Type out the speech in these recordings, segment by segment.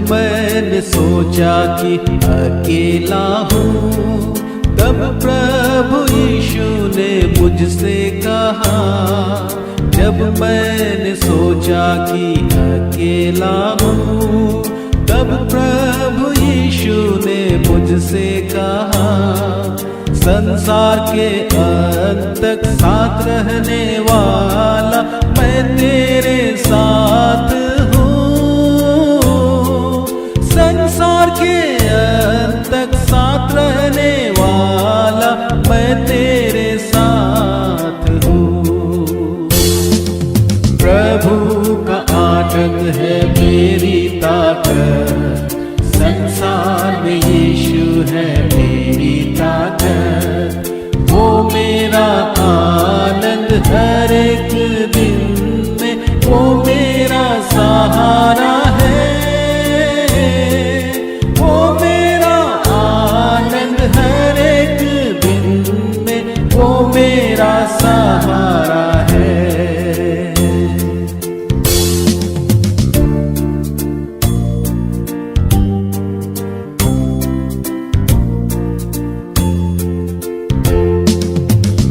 मैंने सोचा कि अकेला हूँ, तब प्रभु यीशु ने मुझसे कहा। जब मैंने सोचा कि अकेला हूँ, तब प्रभु यीशु ने मुझसे कहा, संसार के अंत तक साथ रहने वाला मैं तेरे साथ हूँ। संसार के अंत तक साथ रहने वाला मैं तेरे साथ हूँ। प्रभु का आनंद है मेरी ताकत, संसार में यीशु है मेरी ताकत। वो मेरा आनंद हर एक दिन में, वो मेरा सहारा है। वो मेरा आनंद हर एक दिन में, वो मेरा सहारा है।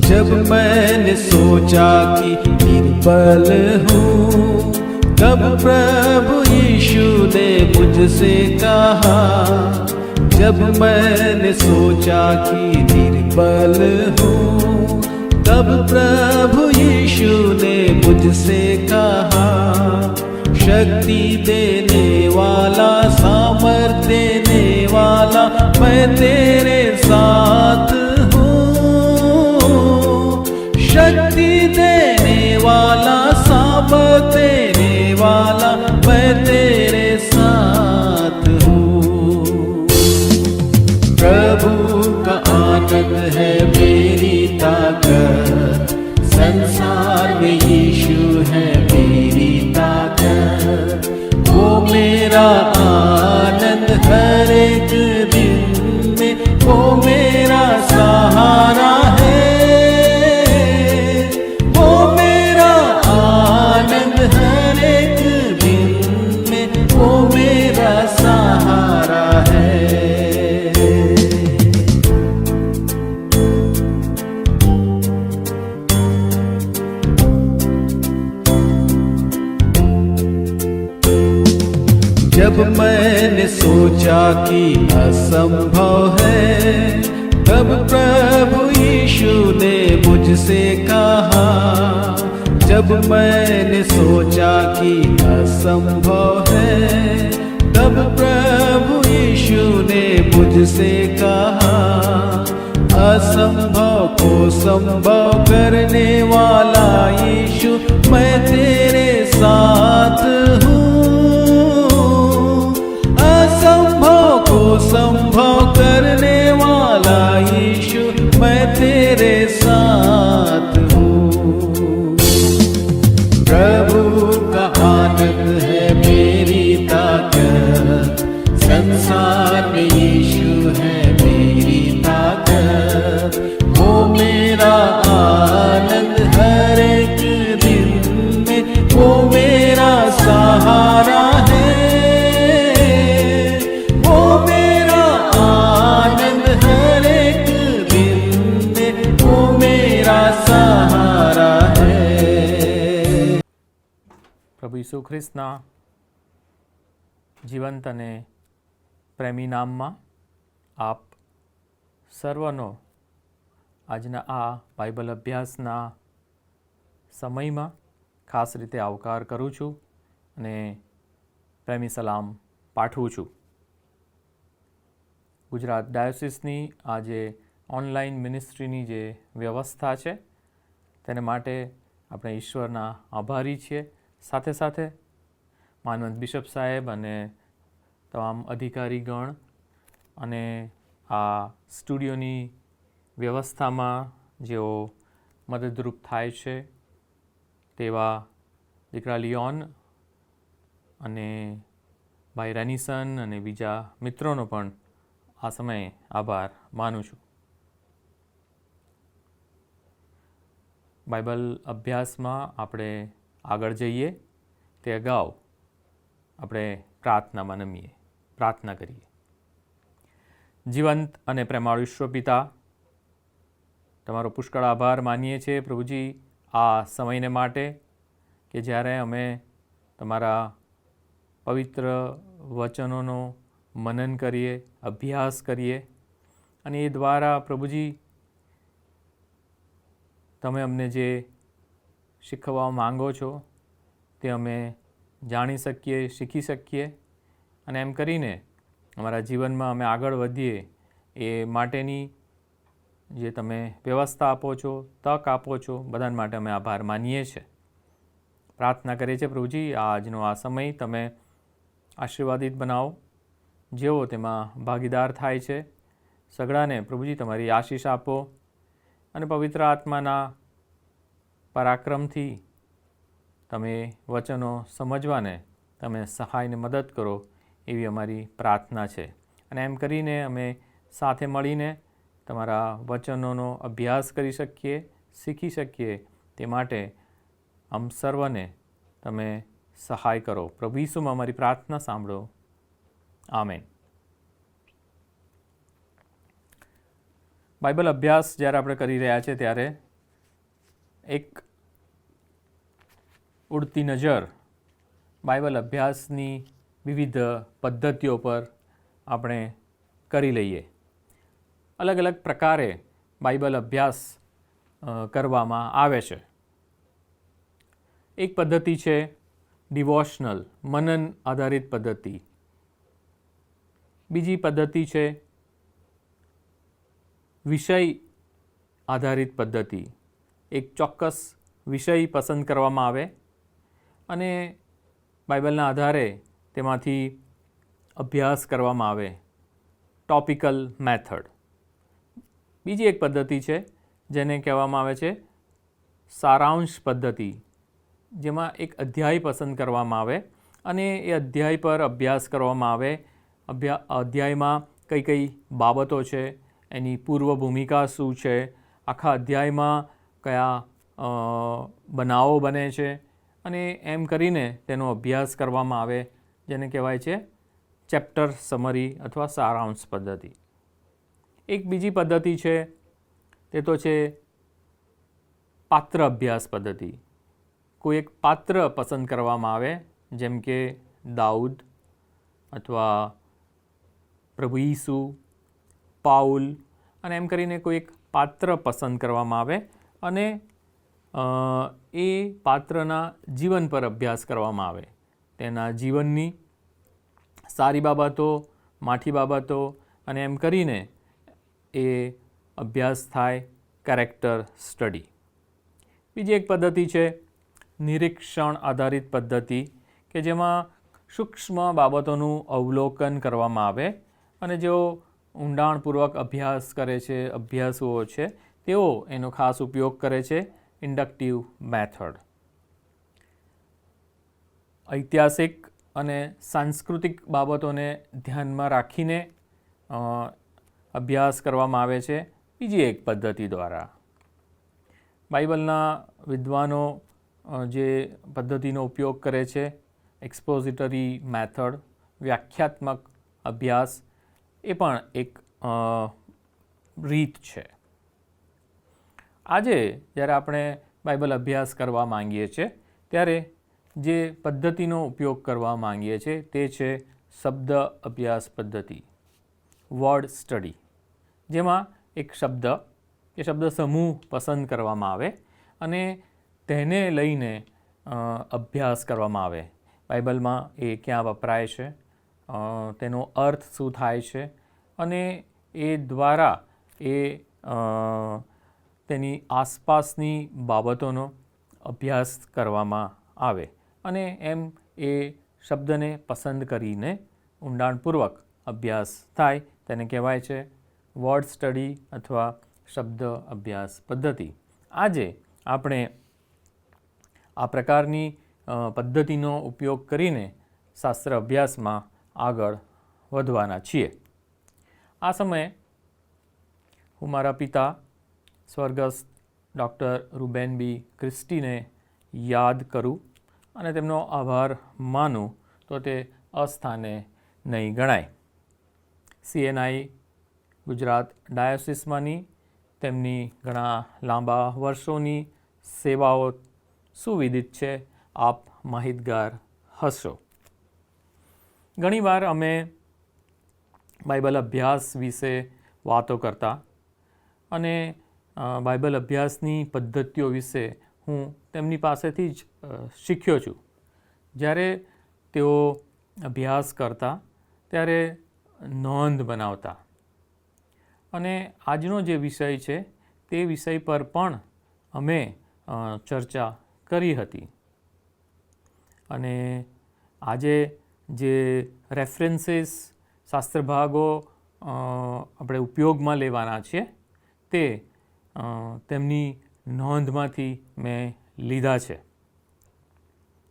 जब मैंने सोचा कि निर्बल हूँ, तब प्रभु यीशु ने मुझसे कहा। जब मैंने सोचा कि निर्बल हूँ, तब प्रभु यीशु ने मुझसे कहा, शक्ति देने वाला, सामर्थ देने वाला मैं तेरे साथ हूँ। शक्ति देने वाला, सामर्थ देने वाला मैं तेरे साथ हूँ। प्रभु का आनंद है मेरी ताकत, संसार में यीशु है मेरी ताकत। वो मेरा आनंद हर एक दिन में, वो मेरा सहारा है। वो मेरा आनंद हर एक दिन में, वो मेरा सहारा है। जब मैंने सोचा कि असंभव है, तब प्रभु यीशु ने मुझसे कहा। जब मैंने सोचा कि असंभव है, तब प्रभु यीशु ने मुझसे कहा, असंभव को संभव करने वाला यीशु मैं तेरे साथ हूँ। असंभव को संभव करने वाला यीशु मैं तेरे साथ हूँ। प्रभु का आनंद है मेरी ताकत, संसार में यीशु है मेरी ताकत। वो मेरा आनंद हर एक दिन में, वो मेरा सहारा है। वो मेरा आनंद हर एक दिन में, वो मेरा सहारा है। પ્રભુ ઈસુ ખ્રિસ્તના જીવંત અને પ્રેમી નામમાં આપ સર્વનો આજના આ બાઇબલ અભ્યાસના સમયમાં ખાસ રીતે આવકાર કરું છું અને પ્રેમી સલામ પાઠવું છું. ગુજરાત ડાયોસિસની આ જે ઓનલાઈન મિનિસ્ટ્રીની જે વ્યવસ્થા છે તેને માટે આપણે ઈશ્વરના આભારી છીએ. સાથે સાથે માનવંત બિશપ સાહેબ અને તમામ અધિકારીગણ અને આ સ્ટુડિયોની વ્યવસ્થામાં જેઓ મદદરૂપ થાય છે તેવા દીકરા લિયોન અને ભાઈ રેનિસન અને બીજા મિત્રોનો પણ આ સમયે આભાર માનું છું. બાઇબલ અભ્યાસમાં આપણે આગળ જઈએ તે અગાઉ આપણે પ્રાર્થનામાં નમીએ. પ્રાર્થના કરીએ. જીવંત અને પ્રેમાળ ઈશ્વર પિતા, તમારો પુષ્કળ આભાર માનીએ છીએ પ્રભુજી આ સમયને માટે કે જ્યારે અમે તમારા પવિત્ર વચનોનો મનન કરીએ, અભ્યાસ કરીએ અને એ દ્વારા પ્રભુજી તમે અમને જે શીખવવા માંગો છો તે અમે જાણી શકીએ, શીખી શકીએ અને એમ કરીને અમારા જીવનમાં અમે આગળ વધીએ એ માટેની જે તમે વ્યવસ્થા આપો છો, તક આપો છો, બધા માટે અમે આભાર માનીએ છીએ. પ્રાર્થના કરીએ છીએ પ્રભુજી આજનો આ સમય તમે આશીર્વાદિત બનાવો. જેઓ તેમાં ભાગીદાર થાય છે સગડાને પ્રભુજી તમારી આશીષ આપો અને પવિત્ર આત્માના પરાક્રમથી તમે વચનો સમજવાને તમે સહાયને મદદ કરો એવી અમારી પ્રાર્થના છે. અને એમ કરીને અમે સાથે મળીને તમારા વચનોનો અભ્યાસ કરી શકીએ, શીખી શકીએ તે માટે આમ સર્વને તમે સહાય કરો. પ્રભુ ઈસુમાં અમારી પ્રાર્થના સાંભળો. આમેન. બાઇબલ અભ્યાસ જ્યારે આપણે કરી રહ્યા છીએ ત્યારે એક ઉડતી નજર બાઇબલ અભ્યાસની વિવિધ પદ્ધતિઓ પર આપણે કરી લઈએ. અલગ અલગ પ્રકારે બાઇબલ અભ્યાસ કરવામાં આવે છે. એક પદ્ધતિ છે ડિવોશનલ, મનન આધારિત પદ્ધતિ. બીજી પદ્ધતિ છે વિષય આધારિત પદ્ધતિ. એક ચોક્કસ વિષય પસંદ કરવામાં આવે અને બાઇબલના આધારે તેમાંથી અભ્યાસ કરવામાં આવે, ટોપિકલ મેથડ. બીજી એક પદ્ધતિ છે જેને કહેવામાં આવે છે સારાંશ પદ્ધતિ, જેમાં એક અધ્યાય પસંદ કરવામાં આવે અને એ અધ્યાય પર અભ્યાસ કરવામાં આવે. અધ્યાયમાં કઈ કઈ બાબતો છે, એની પૂર્વ ભૂમિકા શું છે, આખા અધ્યાયમાં કયા બનાવો બને છે અને એમ કરીને તેનો અભ્યાસ કરવામાં આવે, જેને કહેવાય છે ચેપ્ટર સમરી અથવા સારાંશ પદ્ધતિ. એક બીજી પદ્ધતિ છે તે તો છે પાત્ર અભ્યાસ પદ્ધતિ. કોઈ એક પાત્ર પસંદ કરવામાં આવે, જેમ કે દાઉદ અથવા પ્રભુ ઈસુ, પાઉલ, અને એમ કરીને કોઈ એક પાત્ર પસંદ કરવામાં આવે અને એ પાત્રના જીવન પર અભ્યાસ કરવામાં આવે. તેના જીવનની સારી બાબતો, માઠી બાબતો અને એમ કરીને એ અભ્યાસ થાય, કેરેક્ટર સ્ટડી. બીજી એક પદ્ધતિ છે નિરીક્ષણ આધારિત પદ્ધતિ કે જેમાં સૂક્ષ્મ બાબતોનું અવલોકન કરવામાં આવે અને જેઓ ઊંડાણપૂર્વક અભ્યાસ કરે છે, અભ્યાસુઓ છે, તેઓ એનો ખાસ ઉપયોગ કરે છે ઇન્ડક્ટિવ મેથડ. ઐતિહાસિક અને સાંસ્કૃતિક બાબતોને ધ્યાનમાં રાખીને અભ્યાસ કરવામાં આવે છે બીજી એક પદ્ધતિ દ્વારા. બાઇબલના વિદ્વાનો જે પદ્ધતિનો ઉપયોગ કરે છે એક્સપોઝિટરી મેથડ, વ્યાખ્યાત્મક અભ્યાસ, એ પણ એક રીત છે. આજે જ્યારે આપણે બાઇબલ અભ્યાસ કરવા માંગીએ છીએ ત્યારે જે પદ્ધતિનો ઉપયોગ કરવા માંગીએ છીએ તે છે શબ્દ અભ્યાસ પદ્ધતિ, વર્ડ સ્ટડી. જેમાં એક શબ્દ કે શબ્દ સમૂહ પસંદ કરવામાં આવે અને તેને લઈને અભ્યાસ કરવામાં આવે. બાઇબલમાં એ ક્યાં વપરાય છે, તેનો અર્થ શું થાય છે અને એ દ્વારા એ તેની આસપાસની બાબતોનો અભ્યાસ કરવામાં આવે અને એમ એ શબ્દને પસંદ કરીને ઊંડાણપૂર્વક અભ્યાસ થાય. તેને કહેવાય છે વર્ડ સ્ટડી અથવા શબ્દ અભ્યાસ પદ્ધતિ. આજે આપણે આ પ્રકારની પદ્ધતિનો ઉપયોગ કરીને શાસ્ત્ર અભ્યાસમાં આગળ વધવાના છીએ. આ સમયે હું મારા પિતા સ્વર્ગસ્થ ડૉક્ટર રૂબેન બી ક્રિસ્ટીને યાદ કરું અને તેમનો આભાર માનું તો તે અસ્થાને નહીં ગણાય. CNI ગુજરાત ડાયોસિસમાંની તેમની ઘણા લાંબા વર્ષોની સેવાઓ સુવિદિત છે. આપ માહિતગાર હશો. ઘણીવાર અમે બાઇબલ અભ્યાસ વિશે વાતો કરતા અને બાઇબલ અભ્યાસની પદ્ધતિઓ વિશે હું તેમની પાસેથી જ શીખ્યો છું. જ્યારે તેઓ અભ્યાસ કરતા ત્યારે નોંધ બનાવતા અને આજનો જે વિષય છે તે વિષય પર પણ અમે ચર્ચા કરી હતી. અને આજે જે રેફરન્સીસ શાસ્ત્રભાગો આપણે ઉપયોગમાં લેવાના છે તે તેમની નોંધમાંથી મેં લીધા છે.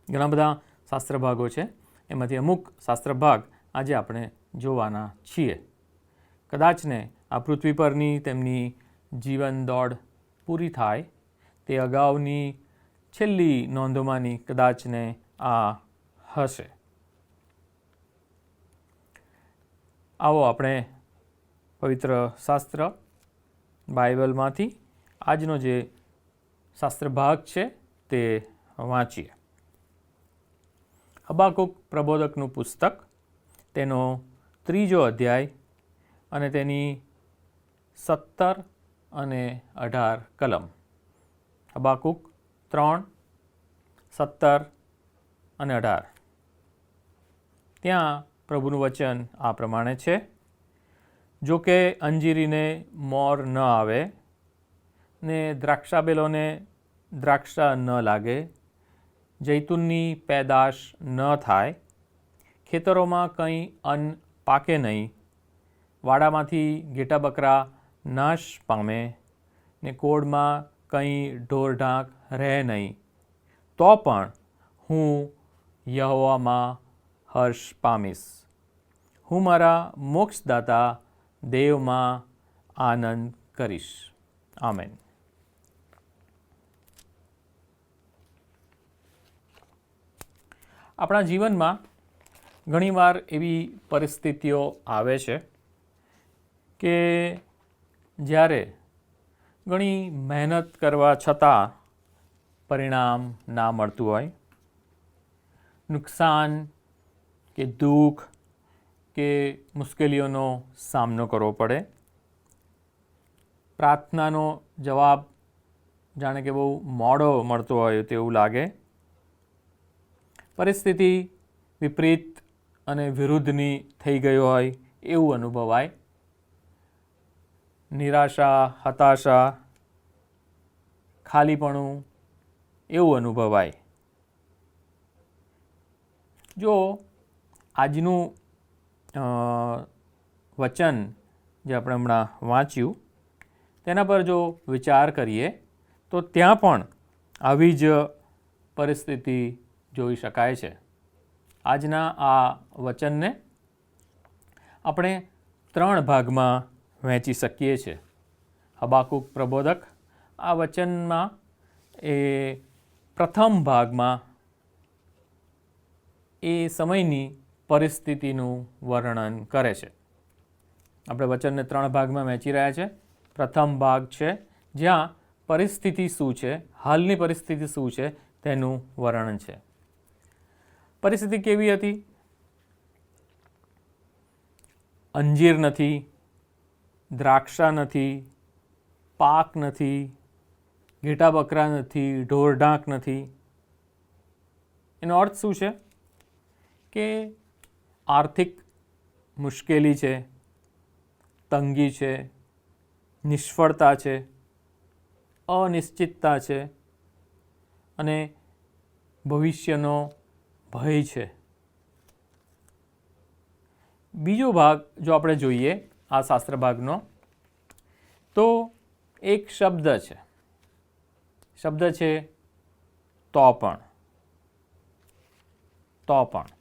ઘણા બધા શાસ્ત્રભાગો છે, એમાંથી અમુક શાસ્ત્રભાગ આજે આપણે જોવાના છીએ. કદાચને આ પૃથ્વી પરની તેમની જીવન દોડ પૂરી થાય તે અગાઉની છેલ્લી નોંધોમાંની કદાચને આ હશે. આવો આપણે પવિત્ર શાસ્ત્ર બાઇબલમાંથી આજનો જે શાસ્ત્ર ભાગ છે તે વાંચીએ. હબાકુક પ્રબોધકનું પુસ્તક, તેનો 3 અધ્યાય અને તેની 17 અને 18 કલમ. હબાકુક 3, 17 અને 18. ત્યાં પ્રભુનું વચન આ પ્રમાણે છે: જો કે અંજીરીને મોર ન આવે ને દ્રાક્ષાબેલોને દ્રાક્ષા ન લાગે, જૈતુનની પેદાશ ન થાય, ખેતરોમાં કંઈ અન્ન પાકે નહીં, વાડામાંથી ઘેટા બકરા નાશ પામે ને કોળમાં કંઈ ઢોરઢાંક રહે નહીં, તો પણ હું યહોવામાં હર્ષ પામીશ. હું મારા મોક્ષદાતા દેવમાં આનંદ કરીશ. આમેન. આપણા જીવનમાં ઘણીવાર એવી પરિસ્થિતિઓ આવે છે કે જ્યારે ઘણી મહેનત કરવા છતાં પરિણામ ના મળતું હોય, નુકસાન કે દુઃખ કે મુશ્કેલીઓનો સામનો કરવો પડે, પ્રાર્થનાનો જવાબ જાણે કે બહુ મોડો મળતો હોય તેવું લાગે, પરિસ્થિતિ વિપરીત અને વિરુદ્ધની થઈ ગઈ હોય એવું અનુભવાય, નિરાશા, હતાશા, ખાલીપણું એવું અનુભવાય. જો આજનું વચન જે આપણે હમણાં વાંચ્યું તેના પર જો વિચાર કરીએ તો ત્યાં પણ આવી જ પરિસ્થિતિ જોઈ શકાય છે. આજના આ વચનને આપણે 3 ભાગમાં વહેંચી શકીએ છીએ. હબાકુક પ્રબોધક આ વચનમાં એ પ્રથમ ભાગમાં એ સમયની પરિસ્થિતિનું વર્ણન કરે છે. આપણે વચનને 3 ભાગમાં વહેંચી રહ્યા છે. પ્રથમ ભાગ છે જ્યાં પરિસ્થિતિ શું છે, હાલની પરિસ્થિતિ શું છે તેનું વર્ણન છે. પરિસ્થિતિ કેવી હતી? અંજીર નથી, દ્રાક્ષા નથી, પાક નથી, ઘેટા બકરા નથી, ઢોરઢાંક નથી. એનો અર્થ શું છે? કે આર્થિક મુશ્કેલી છે, તંગી છે, નિષ્ફળતા છે, અનિશ્ચિતતા છે અને ભવિષ્યનો ભય છે. બીજો ભાગ જો આપણે જોઈએ આ શાસ્ત્ર ભાગનો, તો એક શબ્દ છે. શબ્દ છે તો પણ. તો પણ.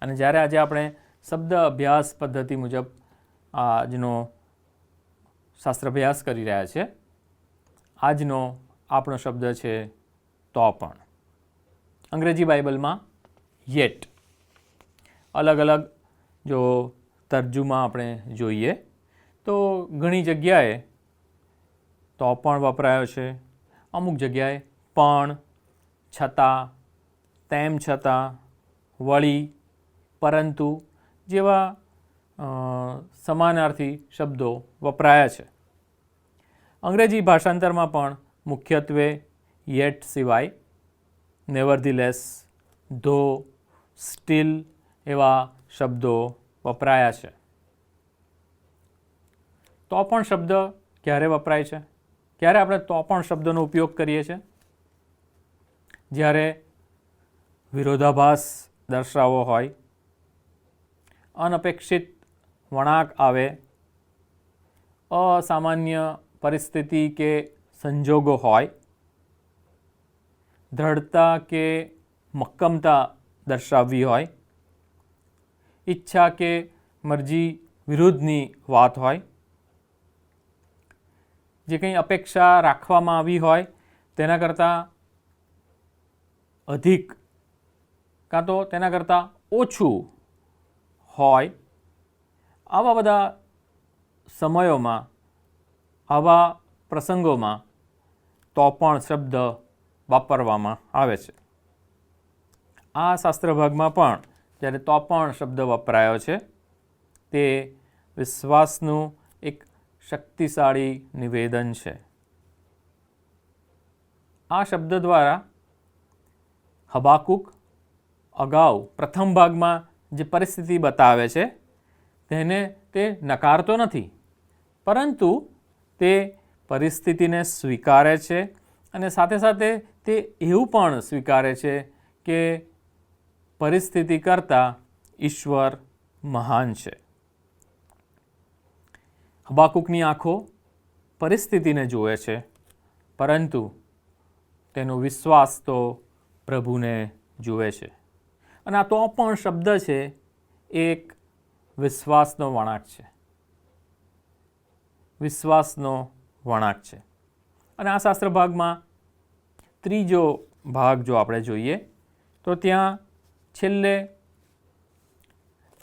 અને જ્યારે આજે આપણે શબ્દ અભ્યાસ પદ્ધતિ મુજબ આજનો શાસ્ત્ર અભ્યાસ કરી રહ્યા છે, આજનો આપણો શબ્દ છે તો પણ. અંગ્રેજી બાઇબલમાં યેટ. અલગ અલગ જો તર્જુમા આપણે જોઈએ તો ઘણી જગ્યાએ તો પણ વપરાયો છે, અમુક જગ્યાએ પણ, છતાં, તેમ છતાં, વળી, પરંતુ જેવા સમાનાર્થી શબ્દો વપરાયા છે. અંગ્રેજી ભાષાંતરમાં પણ મુખ્યત્વે યેટ સિવાય નેવરધીલેસ, ધો, સ્ટીલ એવા શબ્દો વપરાયા છે. તો પણ શબ્દ ક્યારે વપરાય છે? ક્યારે આપણે તો પણ શબ્દનો ઉપયોગ કરીએ છીએ? જ્યારે વિરોધાભાસ દર્શાવવો હોય, અનપેક્ષિત વળાંક આવે, અસામાન્ય પરિસ્થિતિ કે સંજોગો હોય, દ્રઢતા કે મક્કમતા દર્શાવવી હોય, ઈચ્છા કે મરજી વિરુદ્ધની વાત હોય, જે કંઈ અપેક્ષા રાખવામાં આવી હોય તેના કરતાં અધિક કાં તો તેના કરતાં ઓછું હોય, આવા બધા સમયોમાં, આવા પ્રસંગોમાં તો પણ શબ્દ વાપરવામાં આવે છે. આ શાસ્ત્ર ભાગમાં પણ જ્યારે તો પણ શબ્દ વપરાયો છે તે વિશ્વાસનું એક શક્તિશાળી નિવેદન છે. આ શબ્દ દ્વારા હબાકુક અગાઉ પ્રથમ ભાગમાં જે પરિસ્થિતિ બતાવે છે તેને તે નકારતો નથી, પરંતુ તે પરિસ્થિતિને સ્વીકારે છે અને સાથે સાથે તે એવું પણ સ્વીકારે છે કે પરિસ્થિતિ કરતાં ઈશ્વર મહાન છે. હબાકુકની આંખો પરિસ્થિતિને જુએ છે, પરંતુ તેનો વિશ્વાસ તો પ્રભુને જુએ છે. અને આ તો પણ શબ્દ છે એક વિશ્વાસનો વળાંક છે, વિશ્વાસનો વળાંક છે. અને આ શાસ્ત્ર ભાગમાં ત્રીજો ભાગ જો આપણે જોઈએ તો ત્યાં છેલ્લે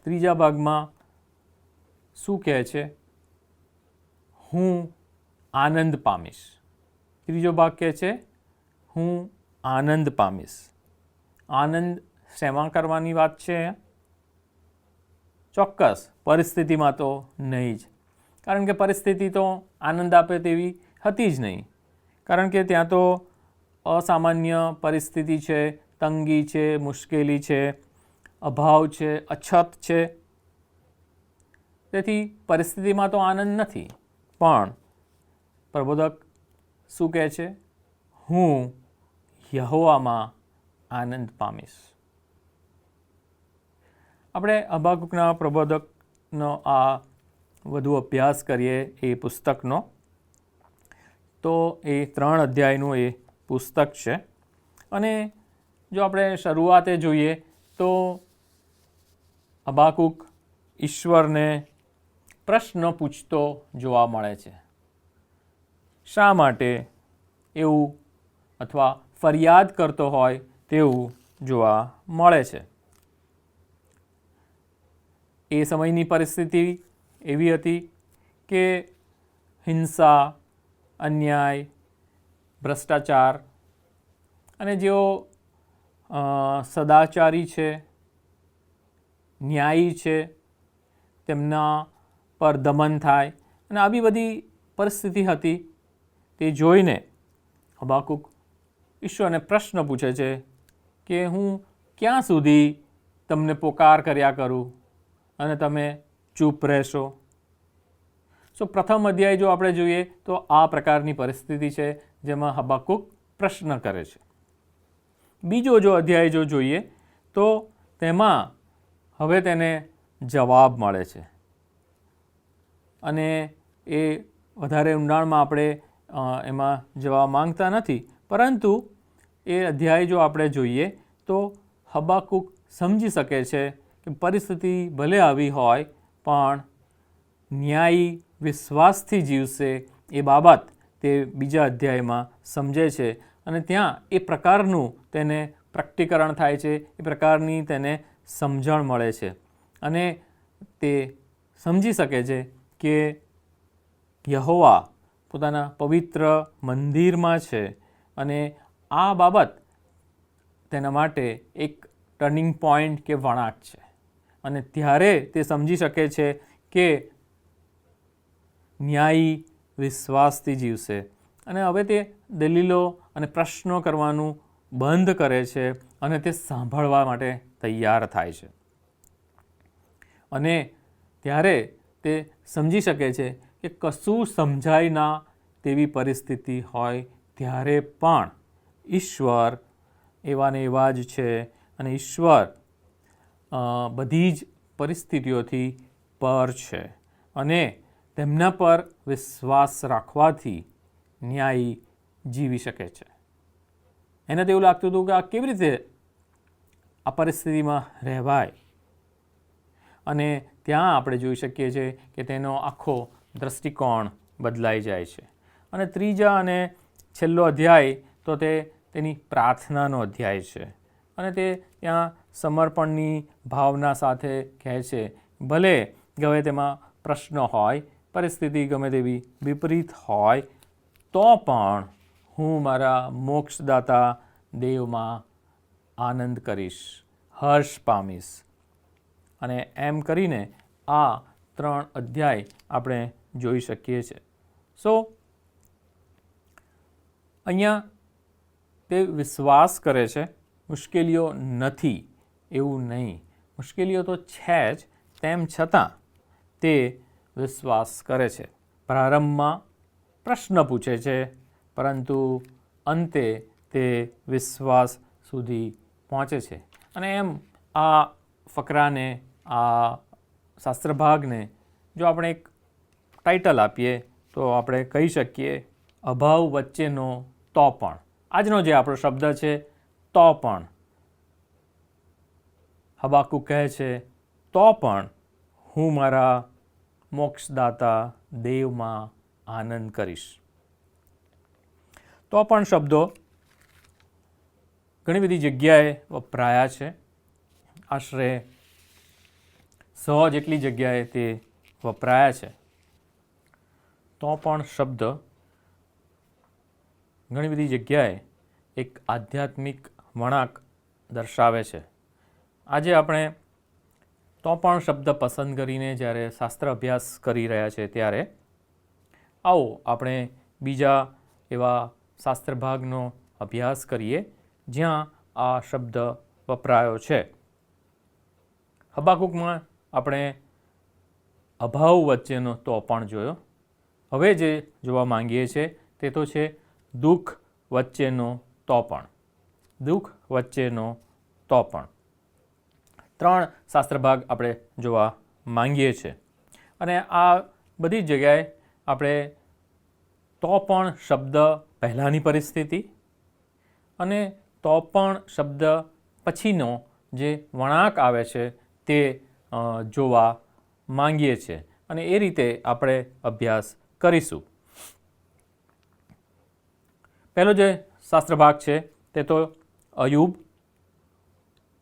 ત્રીજા ભાગમાં શું કહે છે? હું આનંદ પામીશ. ત્રીજો ભાગ કહે છે હું આનંદ પામીશ. આનંદ શેમાં કરવાની વાત છે? ચોક્કસ પરિસ્થિતિમાં તો નહીં જ, કારણ કે પરિસ્થિતિ તો આનંદ આપે તેવી હતી જ નહીં, કારણ કે ત્યાં તો અસામાન્ય પરિસ્થિતિ છે, તંગી છે, મુશ્કેલી છે, અભાવ છે, અછત છે. તેથી પરિસ્થિતિમાં તો આનંદ નથી. પણ પ્રબોધક શું કહે છે? હું યહોવામાં આનંદ પામીશ. આપણે હબાકુકના પ્રબોધકનો આ વધુ અભ્યાસ કરીએ એ પુસ્તકનો તો એ 3 અધ્યાયનું એ પુસ્તક છે. અને જો આપણે શરૂઆતે જોઈએ તો હબાકુક ઈશ્વરને પ્રશ્ન પૂછતો જોવા મળે છે. શા માટે એવું, અથવા ફરિયાદ કરતો હોય તેવું જોવા મળે છે. એ સમયની પરિસ્થિતિ એવી હતી કે હિંસા, અન્યાય, ભ્રષ્ટાચાર અને જેઓ સદાચારી છે, ન્યાયી છે, તેમના પર દમન થાય અને આવી બધી પરિસ્થિતિ હતી. તે જોઈને હબાકુક ઈશ્વરને પ્રશ્ન પૂછે છે કે હું ક્યાં સુધી તમને પોકાર કર્યા કરું અને તમે ચૂપ રહેશો? પ્રથમ અધ્યાય જો આપણે જોઈએ તો આ પ્રકારની પરિસ્થિતિ છે જેમાં હબાકુક પ્રશ્ન કરે છે. બીજો જો અધ્યાય જો જોઈએ તો તેમાં હવે તેને જવાબ મળે છે. અને એ વધારે ઊંડાણમાં આપણે એમાં જવા માંગતા નથી, પરંતુ એ અધ્યાય જો આપણે જોઈએ તો હબાકુક સમજી શકે છે કે પરિસ્થિતિ ભલે આવી હોય પણ ન્યાયી વિશ્વાસથી જીવશે એ બાબત તે બીજા અધ્યાયમાં સમજે છે. અને ત્યાં એ પ્રકારનું તેને પ્રકટીકરણ થાય છે, એ પ્રકારની તેને સમજણ મળે છે. અને તે સમજી શકે છે કે યહોવા પોતાના પવિત્ર મંદિરમાં છે અને આ બાબત તેના માટે એક ટર્નિંગ પોઈન્ટ કે વળાંક છે. અને ત્યારે તે સમજી શકે છે કે ન્યાયી વિશ્વાસથી જીવશે. અને હવે તે દલીલો અને પ્રશ્નો કરવાનું બંધ કરે છે અને તે સાંભળવા માટે તૈયાર થાય છે. અને ત્યારે તે સમજી શકે છે કે કશું સમજાય ના તેવી પરિસ્થિતિ હોય ત્યારે પણ ઈશ્વર એવા ને એવા જ છે અને ઈશ્વર બધી જ પરિસ્થિતિઓથી પર છે અને તેમના પર વિશ્વાસ રાખવાથી ન્યાયી જીવી શકે છે. એને તો એવું લાગતું હતું કે આ કેવી રીતે આ પરિસ્થિતિમાં રહેવાય, અને ત્યાં આપણે જોઈ શકીએ છીએ કે તેનો આખો દૃષ્ટિકોણ બદલાઈ જાય છે. અને ત્રીજા અને છેલ્લો અધ્યાય તો તે તેની પ્રાર્થનાનો અધ્યાય છે. અને તે ત્યાં સમર્પણની ભાવના સાથે કહે છે, ભલે ગમે તેમાં પ્રશ્ન હોય, પરિસ્થિતિ ગમે તેવી વિપરીત હોય, તો પણ હું મારા મોક્ષદાતા દેવમાં આનંદ કરીશ, હર્ષ પામીશ. અને એમ કરીને આ 3 અધ્યાય આપણે જોઈ શકીએ છીએ. અહીંયા તે વિશ્વાસ કરે છે. મુશ્કેલીઓ નથી એવું નહીં, મુશ્કેલીઓ તો છે જ, તેમ છતાં તે વિશ્વાસ કરે છે. પ્રારંભમાં પ્રશ્ન પૂછે છે, પરંતુ અંતે તે વિશ્વાસ સુધી પહોંચે છે. અને એમ આ ફકરાને, આ શાસ્ત્રભાગને જો આપણે એક ટાઇટલ આપીએ તો આપણે કહી શકીએ, અભાવ વચ્ચેનો તો પણ. આજનો જે આપણો શબ્દ છે, તો પણ. હબાકુક કહે છે, તો પણ હું મારા મોક્ષદાતા દેવમાં આનંદ કરીશ. તો પણ શબ્દો ઘણી બધી જગ્યાએ વપરાયા છે. આશરે 100 જેટલી જગ્યાએ તે વપરાયા છે. તો પણ શબ્દ ઘણી બધી જગ્યાએ એક આધ્યાત્મિક વળાંક દર્શાવે છે. આજે આપણે તો પણ શબ્દ પસંદ કરીને જ્યારે શાસ્ત્ર અભ્યાસ કરી રહ્યા છે, ત્યારે આવો આપણે બીજા એવા શાસ્ત્રભાગનો અભ્યાસ કરીએ જ્યાં આ શબ્દ વપરાયો છે. હબાકુકમાં આપણે અભાવ વચ્ચેનો તો પણ જોયો. હવે જે જોવા માંગીએ છીએ તે તો છે દુઃખ વચ્ચેનો તો પણ. દુઃખ વચ્ચેનો તો પણ. 3 શાસ્ત્રભાગ આપણે જોવા માંગીએ છીએ. અને આ બધી જગ્યાએ આપણે તો પણ શબ્દ પહેલાંની પરિસ્થિતિ અને તો પણ શબ્દ પછીનો જે વળાંક આવે છે તે જોવા માંગીએ છીએ. અને એ રીતે આપણે અભ્યાસ કરીશું. પહેલો જે શાસ્ત્રભાગ છે તે તો અયુબ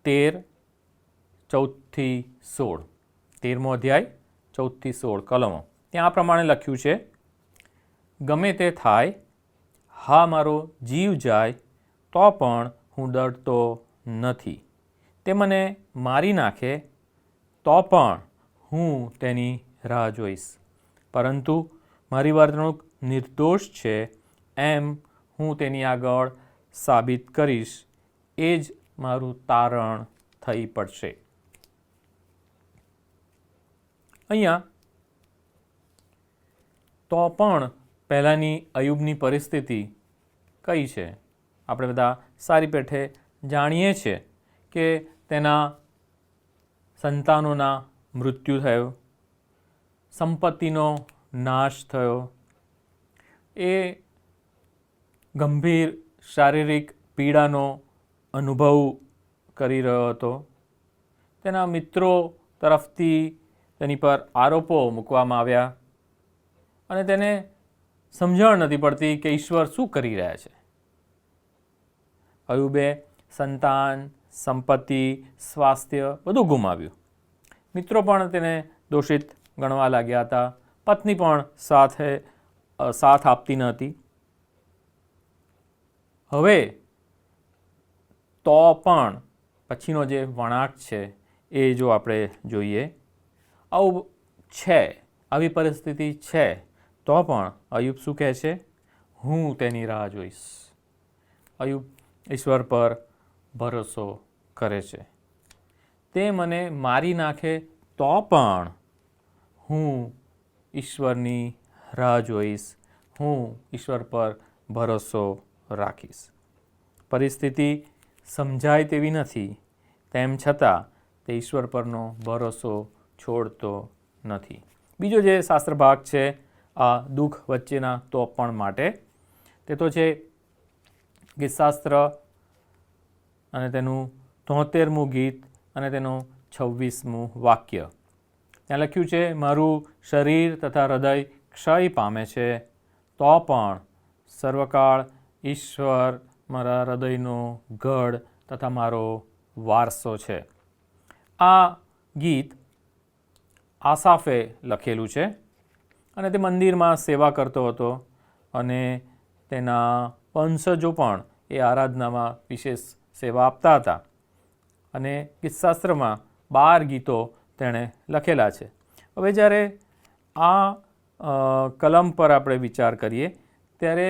13:14-16. 13મો અધ્યાય 14-16 કલમો. ત્યાં આ પ્રમાણે લખ્યું છે, ગમે તે થાય, હા મારો જીવ જાય તો પણ હું ડરતો નથી. તે મને મારી નાખે તો પણ હું તેની રાહ જોઈશ. પરંતુ મારી વર્તણૂક નિર્દોષ છે એમ હું તેની આગળ સાબિત કરીશ. એ જ મારું તારણ થઈ પડશે. અહીંયા તો પણ પહેલાંની અયુબની પરિસ્થિતિ કઈ છે? આપણે બધા સારી પેઠે જાણીએ છીએ કે તેના સંતાનોના મૃત્યુ થયો, સંપત્તિનો નાશ થયો, એ ગંભીર શારીરિક પીડાનો અનુભવ કરી રહ્યો હતો. તેના મિત્રો તરફથી તેની પર આરોપો મૂકવામાં આવ્યા અને તેને સમજણ નથી પડતી કે ઈશ્વર શું કરી રહ્યા છે. અયુબે સંતાન, સંપત્તિ, સ્વાસ્થ્ય બધું ગુમાવ્યું. મિત્રો પણ તેને દોષિત ગણવા લાગ્યા હતા. પત્ની પણ સાથ આપતી ન હતી. હવે તો પણ પછીનો જે વળાંક છે એ જો આપણે જોઈએ, આવું છે, આવી પરિસ્થિતિ છે, તો પણ અયુબ શું કહે છે? હું તેની રાહ જોઈશ. અયુબ ઈશ્વર પર ભરોસો કરે છે. તે મને મારી નાખે તો પણ હું ઈશ્વરની રાહ જોઈશ, હું ઈશ્વર પર ભરોસો રાખીશ. પરિસ્થિતિ સમજાય તેવી નથી, તેમ છતાં તે ઈશ્વર પરનો ભરોસો છોડતો નથી. બીજો જે શાસ્ત્ર ભાગ છે આ દુઃખ વચ્ચેના તો પણ માટે, તે તો છે ગીતશાસ્ત્ર અને તેનું 73મું ગીત અને તેનું 26મું વાક્ય. ત્યાં લખ્યું છે, મારું શરીર તથા હૃદય ક્ષય પામે છે, તો પણ સર્વકાળ ઈશ્વર મારા હૃદયનો ગઢ તથા મારો વારસો છે. આ ગીત આસાફે લખેલું છે અને તે મંદિરમાં સેવા કરતો હતો અને તેના વંશજો પણ એ આરાધનામાં વિશેષ સેવા આપતા હતા અને ગીતશાસ્ત્રમાં 12 ગીતો તેણે લખેલા છે. હવે જ્યારે આ કલમ પર આપણે વિચાર કરીએ ત્યારે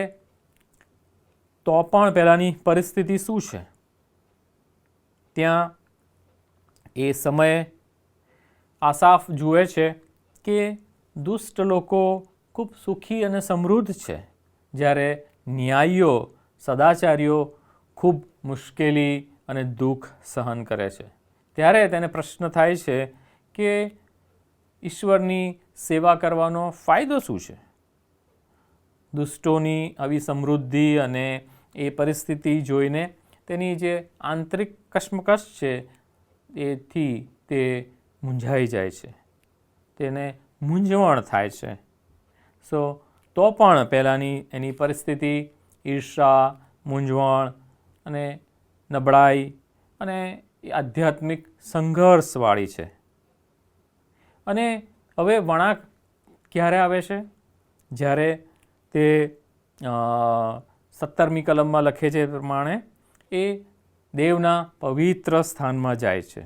તો પણ પહેલાંની પરિસ્થિતિ શું છે? ત્યાં એ સમયે આસાફ જુએ છે કે દુષ્ટ લોકો ખૂબ સુખી અને સમૃદ્ધ છે, જ્યારે ન્યાયીઓ, સદાચારીઓ ખૂબ મુશ્કેલી અને દુઃખ સહન કરે છે. ત્યારે તેને પ્રશ્ન થાય છે કે ઈશ્વરની સેવા કરવાનો ફાયદો શું છે? દુષ્ટોની આવી સમૃદ્ધિ અને એ પરિસ્થિતિ જોઈને તેની જે આંતરિક કશ્મકશ છે એથી તે મૂંઝાઈ જાય છે, તેને મૂંઝવણ થાય છે. તો પણ પહેલાંની એની પરિસ્થિતિ ઈર્ષા, મૂંઝવણ અને નબળાઈ અને આધ્યાત્મિક સંઘર્ષવાળી છે. અને હવે વળાંક ક્યારે આવે છે? જ્યારે તે 17મી કલમમાં લખે છે એ પ્રમાણે એ દેવના પવિત્ર સ્થાનમાં જાય છે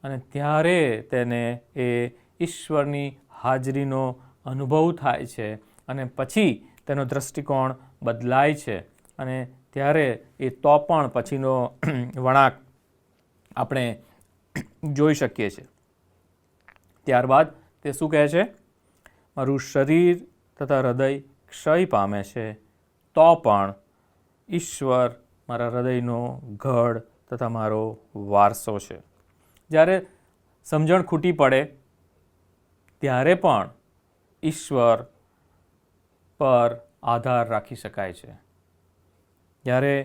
અને ત્યારે તેને એ ઈશ્વરની હાજરીનો અનુભવ થાય છે અને પછી તેનો દૃષ્ટિકોણ બદલાય છે અને ત્યારે એ તો પણ પછીનો વળાંક આપણે જોઈ શકીએ છીએ. ત્યારબાદ તે શું કહે છે? મારું શરીર તથા હૃદય ક્ષય પામે છે, તો પણ ઈશ્વર મારા હૃદયનો ગઢ તથા મારો વારસો છે. જ્યારે સમજણ ખૂટી પડે ત્યારે પણ ઈશ્વર પર આધાર રાખી શકાય છે. જ્યારે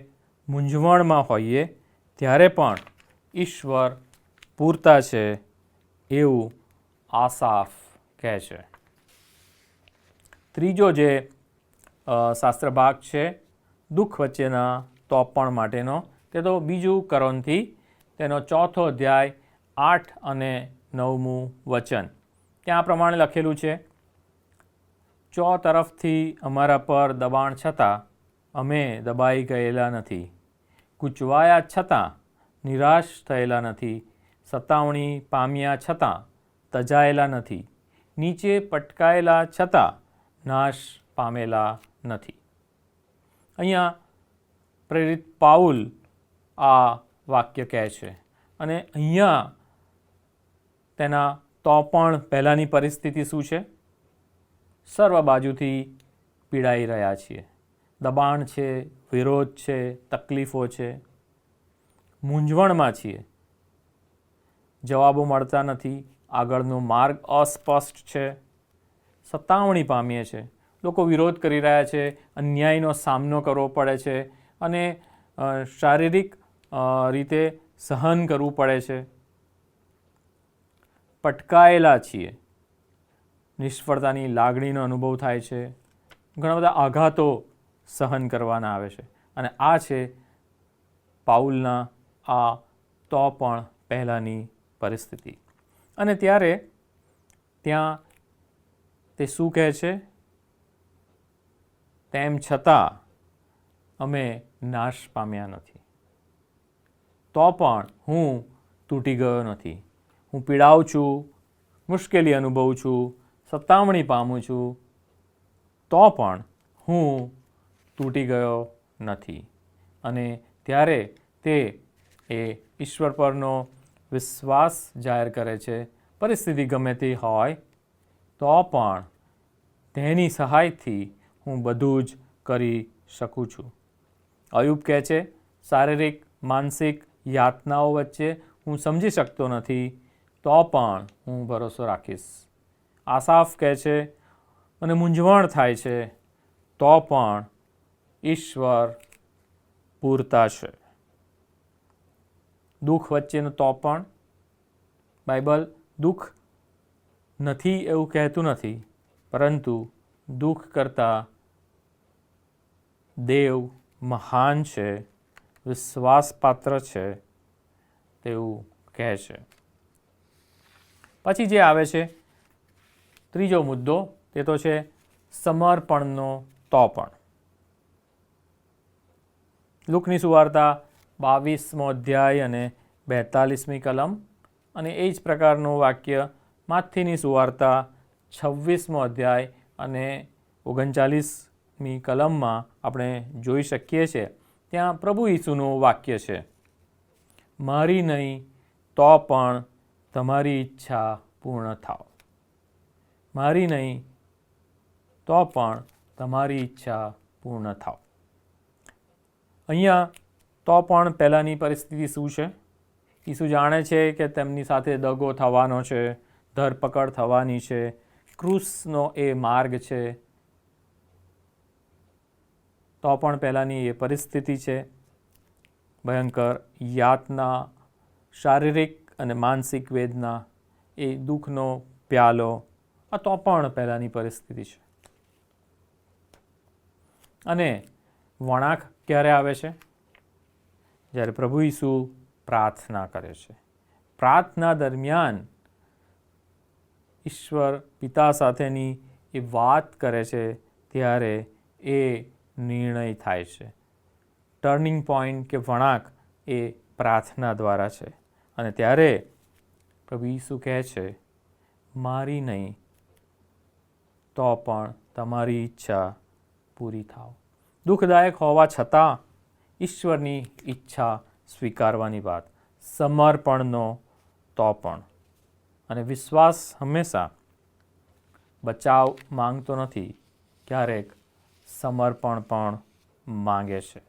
મૂંઝવણમાં હોઈએ ત્યારે પણ ઈશ્વર પૂરતા છે એવું આસાફ કહે છે. ત્રીજો જે શાસ્ત્ર ભાગ છે દુઃખ વચ્ચેના તો પણ માટેનો, તે તો 2 કોરિન્થી તેનો 4થો અધ્યાય 8 અને 9મું વચન. ત્યાં પ્રમાણે લખેલું છે, ચો તરફથી અમારા પર દબાણ છતાં અમે દબાઈ ગયેલા નથી, ગૂંચવાયા છતાં નિરાશ થયેલા નથી, સતાવણી પામ્યા છતાં તજાયેલા નથી, નીચે પટકાયેલા છતાં નાશ પામેલા નથી. અહીંયા પ્રેરિત પાઉલ આ વાક્ય કહે છે અને અહીંયા તેના તો પણ પહેલાંની પરિસ્થિતિ શું છે? સર્વ બાજુથી પીડાઈ રહ્યા છીએ, દબાણ છે, વિરોધ છે, તકલીફો છે, મૂંઝવણમાં છીએ, જવાબો મળતા નથી, આગળનો માર્ગ અસ્પષ્ટ છે, સતાવણી પામીએ છીએ, લોકો વિરોધ કરી રહ્યા છે, અન્યાયનો સામનો કરવો પડે છે અને શારીરિક રીતે સહન કરવું પડે છે, પટકાયેલા છીએ, નિષ્ફળતાની લાગણીનો અનુભવ થાય છે, ઘણા બધા આઘાતો સહન કરવાના આવે છે. અને આ છે પાઉલના આ તો પણ પહેલાંની પરિસ્થિતિ. અને ત્યારે ત્યાં તે શું કહે છે? તેમ છતાં અમે નાશ પામ્યા નથી, તો પણ હું તૂટી ગયો નથી. હું પીડાઉં છું, મુશ્કેલી અનુભવું છું, સતામણી પામું છું, તો પણ હું તૂટી ગયો નથી. અને ત્યારે તે ઈશ્વર પરનો વિશ્વાસ જાહેર કરે છે. પરિસ્થિતિ ગમે તે હોય તો પણ તેની સહાયથી હું બધું જ કરી શકું છું. અયુબ કહે છે, શારીરિક માનસિક યાતનાઓ વચ્ચે હું સમજી શકતો નથી, તો પણ હું ભરોસો રાખીશ. આસાફ કહે છે, મને મૂંઝવણ થાય છે, તો પણ ઈશ્વર પૂરતા છે. દુઃખ વચ્ચેનો તો પણ. બાઇબલ દુઃખ નથી એવું કહેતું નથી, પરંતુ દુઃખ કરતાં દેવ મહાન છે, વિશ્વાસપાત્ર છે તેવું કહે છે. પછી જે આવે છે ત્રીજો મુદ્દો, તે તો છે સમર્પણનો તો પણ. લુકની સુવાર્તા 22મો અધ્યાય અને 42મી કલમ, અને એ જ પ્રકારનું વાક્ય માથીની સુવાર્તા 26મો અધ્યાય અને 39મી કલમમાં આપણે જોઈ શકીએ છીએ. ત્યાં પ્રભુ ઈસુનું વાક્ય છે, મારી નહીં તો પણ તમારી ઈચ્છા પૂર્ણ થાવ. મારી નહીં તો પણ તમારી ઈચ્છા પૂર્ણ થાવ. અહીંયા તો પણ પહેલાંની પરિસ્થિતિ શું છે? ઈસુ જાણે છે કે તેમની સાથે દગો થવાનો છે, ધરપકડ થવાની છે, ક્રૂસનો એ માર્ગ છે. તો પણ પહેલાંની એ પરિસ્થિતિ છે, ભયંકર યાતના, શારીરિક અને માનસિક વેદના, એ દુઃખનો પ્યાલો, આ તો પણ પહેલાંની પરિસ્થિતિ છે. અને વળાંક ક્યારે આવે છે? જ્યારે પ્રભુ ઈસુ પ્રાર્થના કરે છે. પ્રાર્થના દરમિયાન ઈશ્વર પિતા સાથેની એ વાત કરે છે, ત્યારે એ નિર્ણય થાય છે. ટર્નિંગ પોઈન્ટ કે વળાંક એ પ્રાર્થના દ્વારા છે. અને ત્યારે પ્રભુ ઈસુ કહે છે, મારી નહીં તો પણ તમારી ઈચ્છા પૂરી થાવ. દુઃખદાયક હોવા છતાં ઈશ્વરની ઈચ્છા સ્વીકારવાની વાત, સમર્પણનો તો પણ. અને વિશ્વાસ હંમેશા બચાવ માંગતો નથી, ક્યારેક સમર્પણ પણ માંગે છે.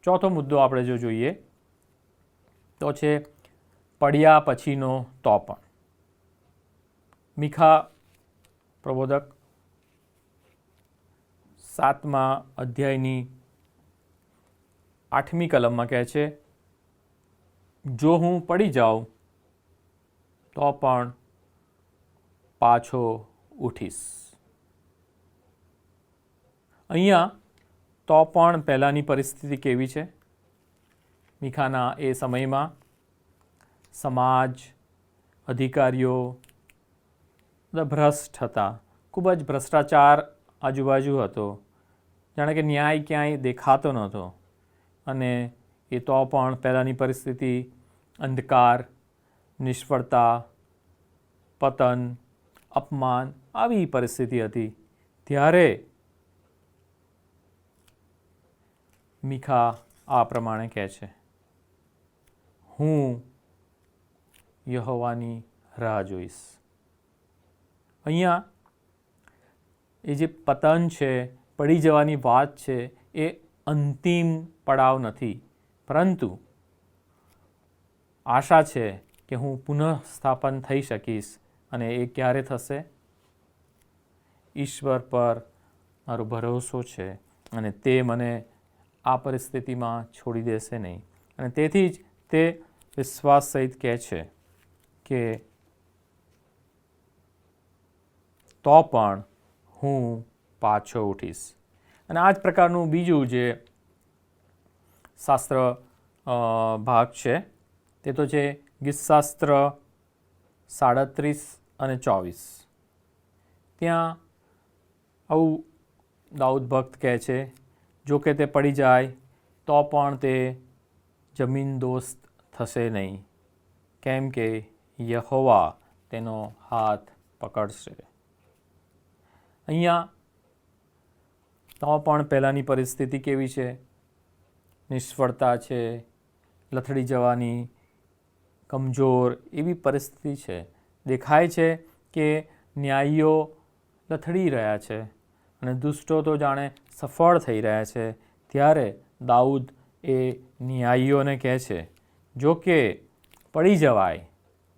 ચોથો મુદ્દો આપણે જો જોઈએ તો છે પડ્યા પછીનો તો પણ. મીખા પ્રબોધક 7મા અધ્યાયની 8મી કલમમાં કહે છે, જો હું પડી જાઉં તો પણ પાછો ઉઠીશ. અહીંયા તો પણ પહેલાંની પરિસ્થિતિ કેવી છે? મીખાના એ સમયમાં સમાજ, અધિકારીઓ બધા ભ્રષ્ટ હતા. ખૂબ જ ભ્રષ્ટાચાર આજુબાજુ હતો, જાણે કે ન્યાય ક્યાંય દેખાતો નહોતો. અને એ તો પણ પહેલાંની પરિસ્થિતિ અંધકાર, નિષ્ફળતા, પતન, અપમાન, આવી પરિસ્થિતિ હતી. ત્યારે મીખા આ પ્રમાણે કહે છે, હું યહોવાની રાહ જોઈશ. અહીંયા એ જે પતન છે, પડી જવાની વાત છે, એ અંતિમ પડાવ નથી, પરંતુ આશા છે કે હું પુનઃસ્થાપન થઈ શકીશ. અને એ ક્યારે થશે? ઈશ્વર પર મારો ભરોસો છે અને તે મને આ પરિસ્થિતિમાં છોડી દેશે નહીં. અને તેથી જ તે વિશ્વાસ સહિત કહે છે કે તો પણ હું પાછો ઉઠીશ. અને આ જ પ્રકારનું બીજું જે શાસ્ત્ર ભાગ છે તે તો છે ગીતશાસ્ત્ર 37 અને 24 ત્યાં આવું દાઉદ ભક્ત કહે છે, જો કે તે પડી જાય તો પણ તે જમીનદોસ્ત થશે નહીં, કેમ કે યહોવા તેનો હાથ પકડશે. અહીંયા તો પણ પહેલાંની પરિસ્થિતિ કેવી છે? નિષ્ફળતા છે, લથડી જવાની, કમજોર એવી પરિસ્થિતિ છે. દેખાય છે કે ન્યાયીઓ લથડી રહ્યા છે અને દુષ્ટો તો જાણે સફળ થઈ રહ્યા છે. ત્યારે દાઉદ એ ન્યાયીઓને કહે છે, જો કે પડી જવાય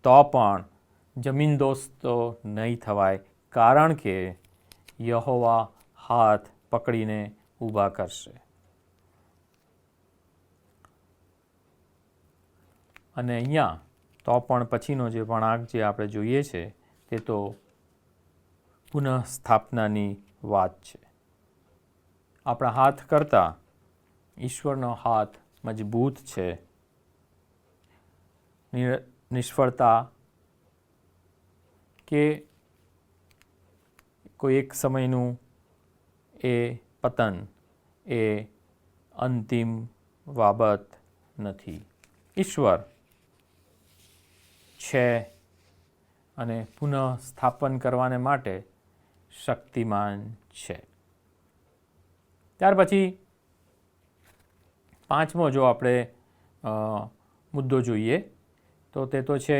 તો પણ જમીનદોસ્ત તો નહીં થવાય, કારણ કે યહોવા હાથ પકડીને ઊભા કરશે. અને અહીંયા તો પણ પછીનો જે વળાંક જે આપણે જોઈએ છે તે તો પુનઃસ્થાપનાની વાત છે. આપણા હાથ કરતાં ઈશ્વરનો હાથ મજબૂત છે. નિષ્ફળતા કે કોઈ એક સમયનું એ પતન એ અંતિમ બાબત નથી. ઈશ્વર છે અને પુનઃસ્થાપન કરવાને માટે શક્તિમાન છે. ત્યાર પછી પાંચમો જો આપણે મુદ્દો જોઈએ તો તે તો છે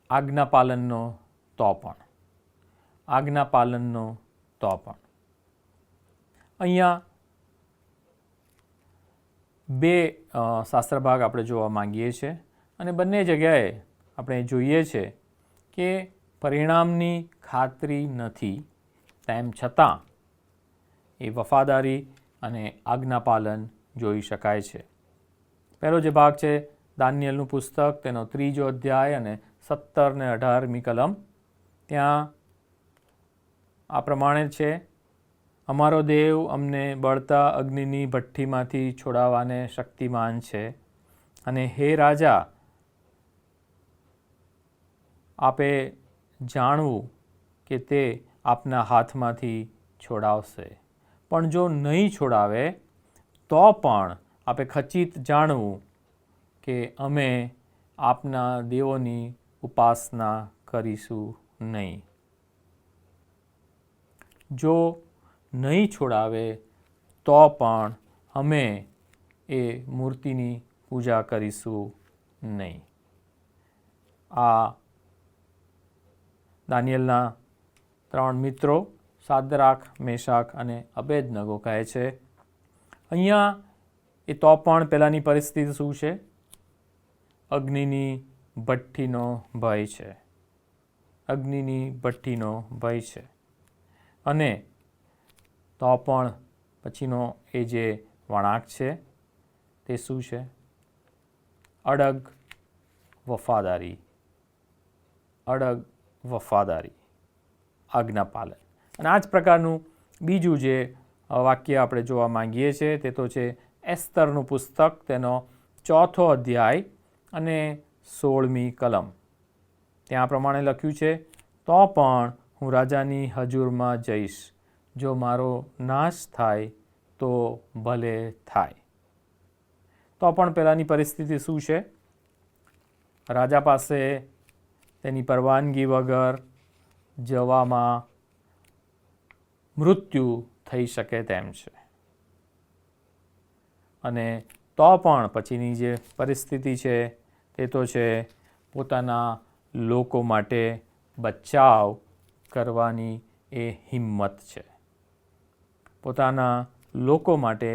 આજ્ઞાપાલનનો તો પણ. આજ્ઞાપાલનનો તો પણ. અહીંયા બે શાસ્ત્ર ભાગ આપણે જોવા માંગીએ છીએ અને બંને જગ્યાએ આપણે જોઈએ છે કે પરિણામની ખાતરી નથી, તેમ છતાં એ વફાદારી અને આજ્ઞાપાલન જોઈ શકાય છે. પહેલો જે ભાગ છે દાનિયેલનું પુસ્તક, તેનો 3 અધ્યાય અને 17 ને 18મી કલમ. ત્યાં આ પ્રમાણે છે, અમારો દેવ અમને બળતા અગ્નિની ભઠ્ઠીમાંથી છોડાવવાને શક્તિમાન છે, અને હે રાજા, આપે જાણવું કે તે આપના હાથમાંથી છોડાવશે. પણ જો નહીં છોડાવે તો પણ આપે ખચિત જાણવું કે અમે આપના દેવોની ઉપાસના કરીશું નહીં. જો નહીં છોડાવે તો પણ અમે એ મૂર્તિની પૂજા કરીશું નહીં. આ દાનિયેલના 3 મિત્રો સાદ્રાક, મેશાક અને અબેદનગો કહે છે. અહીંયા એ તો પણ પહેલાંની પરિસ્થિતિ શું છે? અગ્નિની ભઠ્ઠીનો ભય છે. અગ્નિની ભઠ્ઠીનો ભય છે. અને તો પણ પછીનો એ જે વળાંક છે તે શું છે? અડગ વફાદારી. અડગ વફાદારી, આજ્ઞાપાલન. અને આ જ પ્રકારનું બીજું જે વાક્ય આપણે જોવા માંગીએ છીએ તે તો છે એસ્તરનું પુસ્તક, તેનો 4થો અધ્યાય અને 16મી કલમ. ત્યાં પ્રમાણે લખ્યું છે, તો પણ હું રાજાની હજુરમાં જઈશ, જો મારો નાશ થાય તો ભલે થાય. તો પણ પહેલાંની પરિસ્થિતિ શું છે? રાજા પાસે તેની પરવાનગી વગર જવામાં મૃત્યુ થઈ શકે તેમ છે. અને તો પણ પછીની જે પરિસ્થિતિ છે તે તો છે પોતાના લોકો માટે બચાવ કરવાની એ હિંમત છે. પોતાના લોકો માટે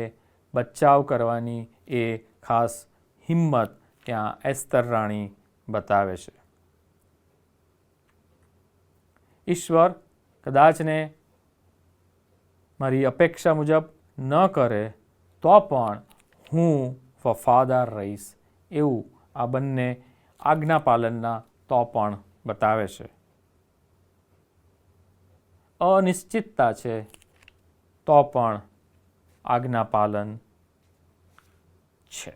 બચાવ કરવાની એ ખાસ હિંમત ત્યાં એસ્તર રાણી બતાવે છે. ઈશ્વર કદાચને મારી અપેક્ષા મુજબ ન કરે તો પણ હું વફાદાર રહીશ, એવું આ બંને આજ્ઞાપાલનના તો પણ બતાવે છે. અનિશ્ચિતતા છે તો પણ આજ્ઞાપાલન છે.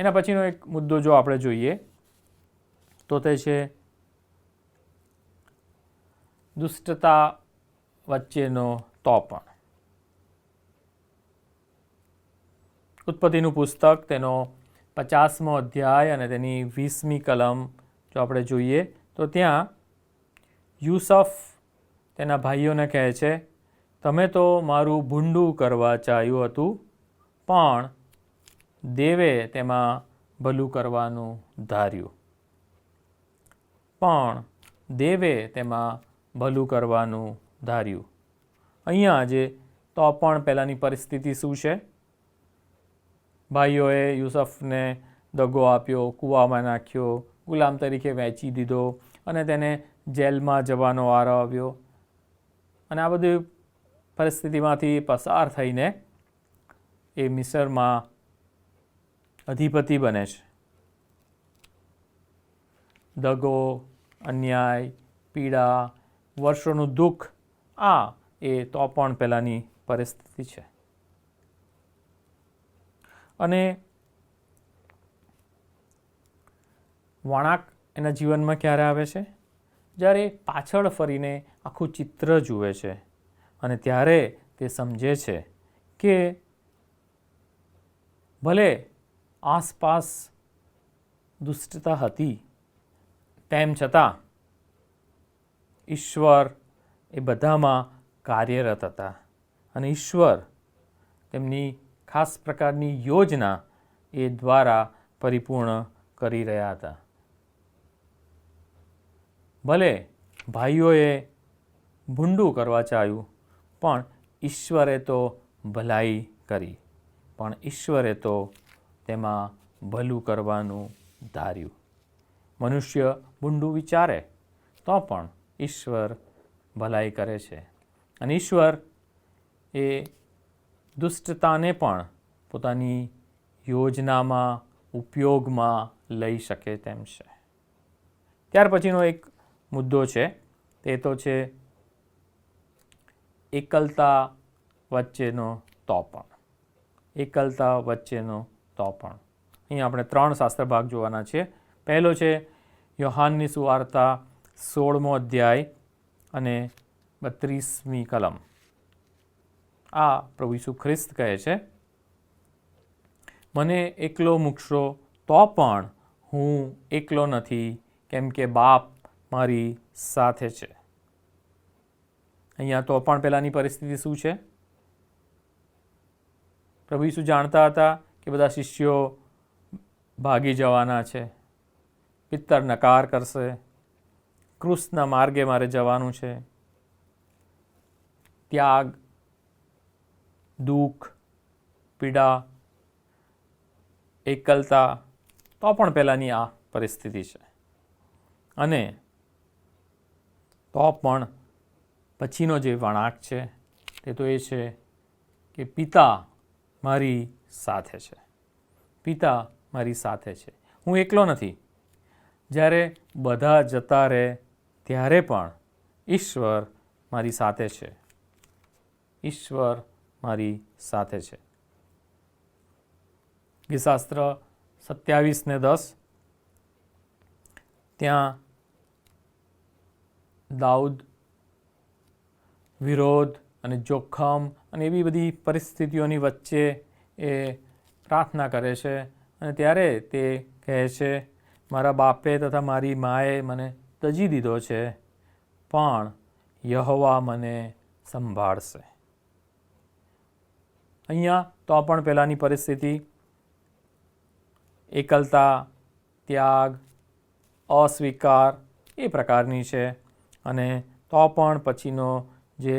એના પછીનો એક મુદ્દો જો આપણે જોઈએ તો તે છે દુષ્ટતા વચ્ચેનો તો પણ. ઉત્પત્તિનું પુસ્તક તેનો 50મો અધ્યાય અને તેની 20મી કલમ જો આપણે જોઈએ તો ત્યાં યુસફ તેના ભાઈઓને કહે છે, તમે તો મારું ભૂંડું કરવા ચાહ્યું હતું, પણ દેવે તેમાં ભલું કરવાનું ધાર્યું. પણ દેવે તેમાં ભલું કરવાનું ધાર્યું. અહીંયા જે તો પણ પહેલાંની પરિસ્થિતિ શું છે? ભાઈઓએ યુસફને દગો આપ્યો, કૂવામાં નાખ્યો, ગુલામ તરીકે વેચી દીધો અને તેને જેલમાં જવાનો વારો આવ્યો. અને આ બધી પરિસ્થિતિમાંથી પસાર થઈને એ મિસરમાં અધિપતિ બને છે. દગો, અન્યાય, પીડા, વર્ષોનું દુઃખ, આ એ તો પણ પહેલાંની પરિસ્થિતિ છે. અને વળાંક એના જીવનમાં ક્યારે આવે છે? જ્યારે પાછળ ફરીને આખું ચિત્ર જુએ છે અને ત્યારે તે સમજે છે કે ભલે આસપાસ દુષ્ટતા હતી, તેમ છતાં ઈશ્વર એ બધામાં કાર્યરત હતા અને ઈશ્વર તેમની ખાસ પ્રકારની યોજના એ દ્વારા પરિપૂર્ણ કરી રહ્યા હતા. ભલે ભાઈઓએ ભૂંડું કરવા ચાહ્યું, પણ ઈશ્વરે તો ભલાઈ કરી, પણ ઈશ્વરે તો તેમાં ભલું કરવાનું ધાર્યું. મનુષ્ય ભૂંડું વિચારે તો પણ ઈશ્વર ભલાઈ કરે છે અને ઈશ્વર એ દુષ્ટતાને પણ પોતાની યોજનામાં ઉપયોગમાં લઈ શકે તેમ છે. ત્યાર પછીનો એક મુદ્દો છે તે તો છે એકલતા વચ્ચેનો તો પણ. એકલતા વચ્ચેનો તો પણ. અહીં આપણે 3 શાસ્ત્ર ભાગ જોવાના છે. પહેલો છે યોહાનની સુવાર્તા 16મો અધ્યાય અને 32મી કલમ. આ પ્રભુ ઈસુ ખ્રિસ્ત કહે છે, મને એકલો મૂકશો તો પણ હું એકલો નથી, કેમ કે બાપ મારી સાથે છે. અહીંયા તો પણ પહેલાંની પરિસ્થિતિ શું છે? પ્રભુ ઈસુ જાણતા હતા કે બધા શિષ્યો ભાગી જવાના છે, પિત્તર નકાર કરશે, ક્રૂસના માર્ગે મારે જવાનું છે. ત્યાગ, દુઃખ, પીડા, એકલતા તો પણ પહેલાંની આ પરિસ્થિતિ છે. અને તો પણ પછીનો જે વળાંક છે તે તો એ છે કે પિતા મારી સાથે છે. પિતા મારી સાથે છે. હું એકલો નથી. જ્યારે બધા જતા રહે ત્યારે પણ ઈશ્વર મારી સાથે છે. ઈશ્વર મારી સાથે છે. ગીતશાસ્ત્ર 27:10 ત્યાં દાઉદ વિરોધ અને જોખમ અને એવી બધી પરિસ્થિતિઓની વચ્ચે એ પ્રાર્થના કરે છે અને ત્યારે તે કહે છે, મારા બાપે તથા મારી માએ મને તજી દીધો છે, પણ યહોવા મને સંભાળશે. અહીંયા તો પણ પહેલાંની પરિસ્થિતિ એકલતા, ત્યાગ, અસ્વીકાર એ પ્રકારની છે. અને તો પણ પછીનો જે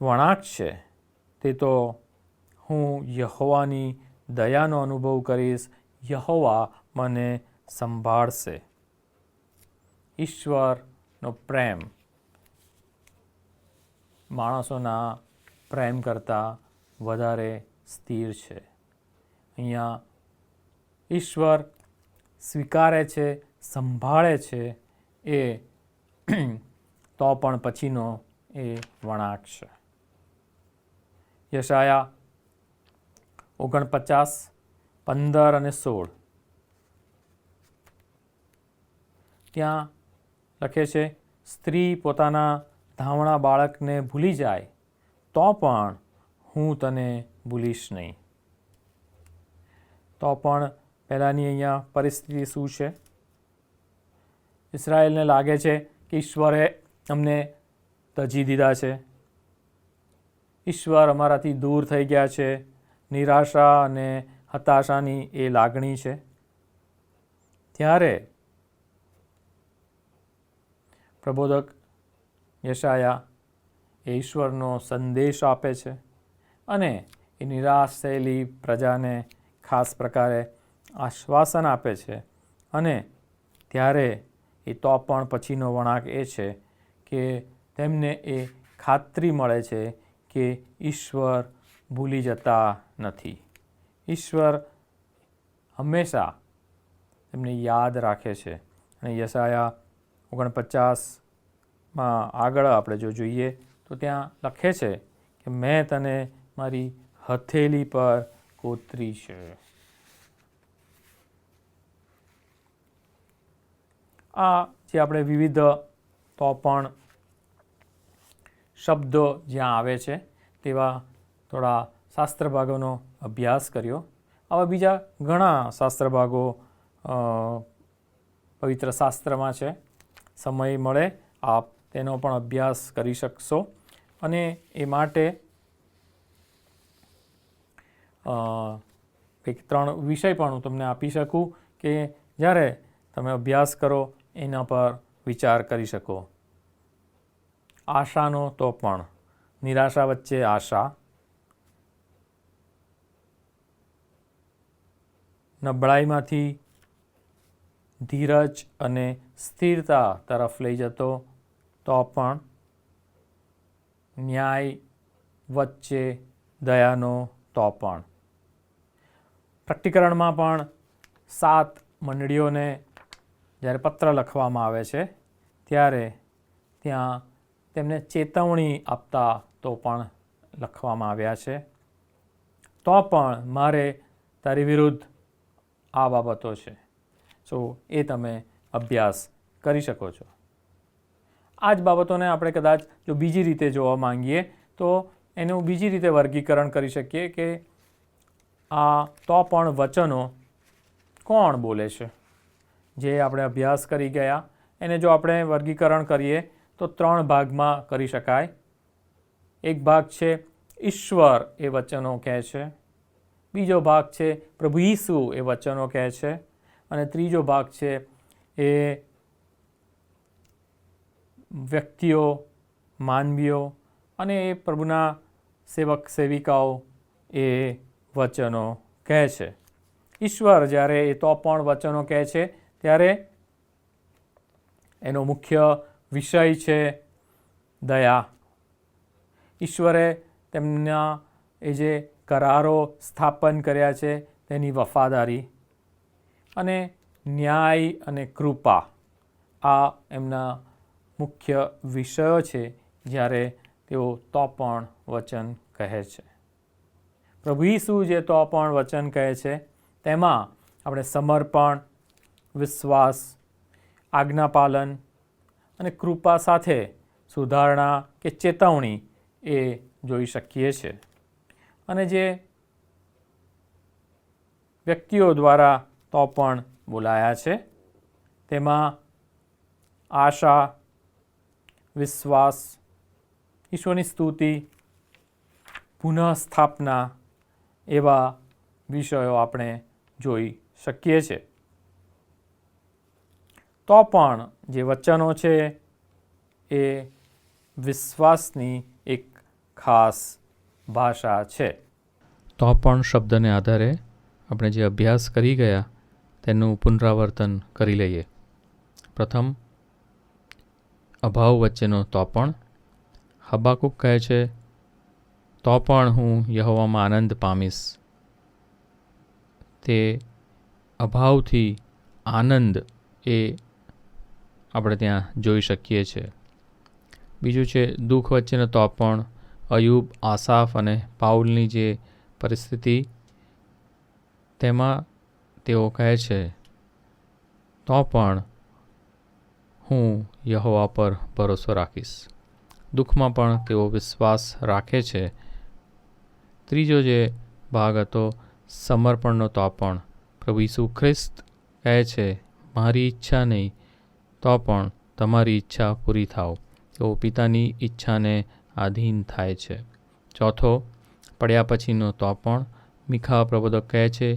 વળાંક છે તે તો હું યહોવાની દયાનો અનુભવ કરીશ, યહોવા મને સંભાળશે. ઈશ્વરનો પ્રેમ માણસોના પ્રેમ કરતાં વધારે સ્થિર છે. અહીંયા ઈશ્વર સ્વીકારે છે, સંભાળે છે, એ તો પણ પછીનો એ વળાંક છે. યશાયા 49, 15 અને 16 ત્યાં લખે છે, સ્ત્રી પોતાના ધાવણા બાળકને ભૂલી જાય તો પણ હું તને ભૂલીશ નહીં. તો પણ પહેલાંની અહીંયા પરિસ્થિતિ શું છે? ઇસરાયેલને લાગે છે કે ઈશ્વરે અમને તજી દીધા છે, ઈશ્વર અમારાથી દૂર થઈ ગયા છે. નિરાશા અને હતાશાની એ લાગણી છે. ત્યારે પ્રબોધક યશાયા એ ઈશ્વરનો સંદેશ આપે છે અને એ નિરાશ થયેલી પ્રજાને ખાસ પ્રકારે આશ્વાસન આપે છે. અને ત્યારે એ તો પણ પછીનો વળાંક એ છે કે તેમને એ ખાતરી મળે છે કે ઈશ્વર ભૂલી જતા નથી. ઈશ્વર હંમેશા તેમને યાદ રાખે છે. અને યશાયા 49માં આગળ આપણે જો જોઈએ તો ત્યાં લખે છે કે મેં તને મારી હથેળી પર કોતરી છે. આ જે આપણે વિવિધ તો પણ શબ્દો જ્યાં આવે છે તેવા થોડા શાસ્ત્ર ભાગોનો અભ્યાસ કર્યો. આવા બીજા ઘણા શાસ્ત્ર ભાગો પવિત્ર શાસ્ત્રમાં છે. સમય મળે આપ તેનો પણ અભ્યાસ કરી શકશો. અને એ માટે કંઈક 3 વિષય પણ હું તમને આપી શકું કે જ્યારે તમે અભ્યાસ કરો એના પર વિચાર કરી શકો. આશાનો તો પણ, નિરાશા વચ્ચે આશા, નબળાઈમાંથી ધીરજ અને સ્થિરતા તરફ લઈ જતો તો પણ, ન્યાય વચ્ચે દયાનો તો પણ. પ્રકટીકરણમાં પણ 7 મંડળીઓને જ્યારે પત્ર લખવામાં આવે છે ત્યારે ત્યાં તેમને ચેતવણી આપતા તો પણ લખવામાં આવ્યા છે. તો પણ મારે તારી વિરુદ્ધ આ બાબતો છે. સો એ તમે અભ્યાસ કરી શકો છો. આ જ બાબતોને આપણે કદાચ જો બીજી રીતે જોવા માંગીએ તો એનું બીજી રીતે વર્ગીકરણ કરી શકીએ કે આ તો પણ વચનો કોણ બોલે છે. જે આપણે અભ્યાસ કરી ગયા એને જો આપણે વર્ગીકરણ કરીએ તો 3 ભાગમાં કરી શકાય. એક ભાગ છે ઈશ્વર એ વચનો કહે છે, બીજો ભાગ છે પ્રભુ ઈસુ એ વચનો કહે છે, અને ત્રીજો ભાગ છે એ વ્યક્તિઓ, માનવીઓ અને એ પ્રભુના સેવક સેવિકાઓ એ વચનો કહે છે. ઈશ્વર જ્યારે એ તો પણ વચનો કહે છે ત્યારે એનો મુખ્ય વિષય છે દયા. ઈશ્વરે તેમના એ જે કરારો સ્થાપન કર્યા છે તેની વફાદારી, અને ન્યાય અને કૃપા આ એમના મુખ્ય વિષયો છે જ્યારે તેઓ તો પણ વચન કહે છે. પ્રભુ ઈસુ જે તો પણ વચન કહે છે તેમાં આપણે સમર્પણ, વિશ્વાસ, આજ્ઞાપાલન અને કૃપા સાથે સુધારણા કે ચેતવણી એ જોઈ શકીએ છીએ. અને જે વ્યક્તિઓ દ્વારા તો પણ બોલાયા છે તેમાં આશા, વિશ્વાસ, ઈશ્વરની સ્તુતિ, પુનઃસ્થાપના એવા વિષયો આપણે જોઈ શકીએ છીએ. તો પણ જે વચનો છે એ વિશ્વાસની એક ખાસ ભાષા છે. તો પણ શબ્દને આધારે આપણે જે અભ્યાસ કરી ગયા તેનું પુનરાવર્તન કરી લઈએ. પ્રથમ, અભાવ વચ્ચેનો તો પણ. હબાકુક કહે છે, તો પણ હું યહોવામાં આનંદ પામીશ. તે અભાવથી આનંદ એ આપણે ત્યાં જોઈ શકીએ છીએ. બીજું છે દુઃખ વચ્ચેનો તો પણ. અયુબ, આસાફ અને પાઉલની જે પરિસ્થિતિ તેમાં તેઓ કહે છે, તો પણ હું યહોવા પર ભરોસો રાખીશ. દુઃખમાં પણ તેઓ વિશ્વાસ રાખે છે. ત્રીજો જે ભાગ હતો સમર્પણનો, તો પણ પ્રભુ ઈસુ ખ્રિસ્ત કહે છે, મારી ઈચ્છા નહીં તો પણ તમારી ઈચ્છા પૂરી થાવ. તેઓ પિતાની ઈચ્છાને આધીન થાય છે. ચોથો, પડ્યા પછીનો તો પણ મીખા પ્રબોધક કહે છે,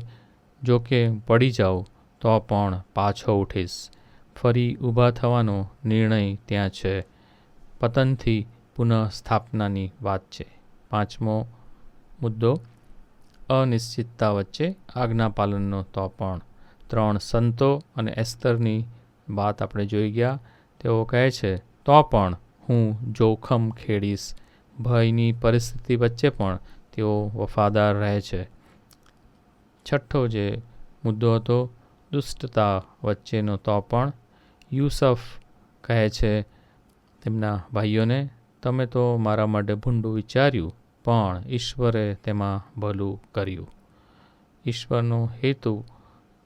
જો કે પડી જાઉં તો પણ પાછો ઉઠીશ. ફરી ઊભા થવાનો નિર્ણય ત્યાં છે. પતનથી પુનઃ સ્થાપનાની વાત છે. પાંચમો મુદ્દો, અનિશ્ચિતતા વચ્ચે આજ્ઞાપાલનનો તો પણ. 3 સંતો અને એસ્તરની વાત આપણે જોઈ ગયા. તેઓ કહે છે, તો પણ હું જોખમ ખેડીશ. ભયની પરિસ્થિતિ વચ્ચે પણ તેઓ વફાદાર રહે છે. છઠ્ઠો જે મુદ્દો હતો દુષ્ટતા વચ્ચેનો, તો પણ યુસફ કહે છે તેમના ભાઈઓને, તમે તો મારા માટે ભૂંડું વિચાર્યું, પણ ઈશ્વરે તેમાં ભલું કર્યું. ઈશ્વરનો હેતુ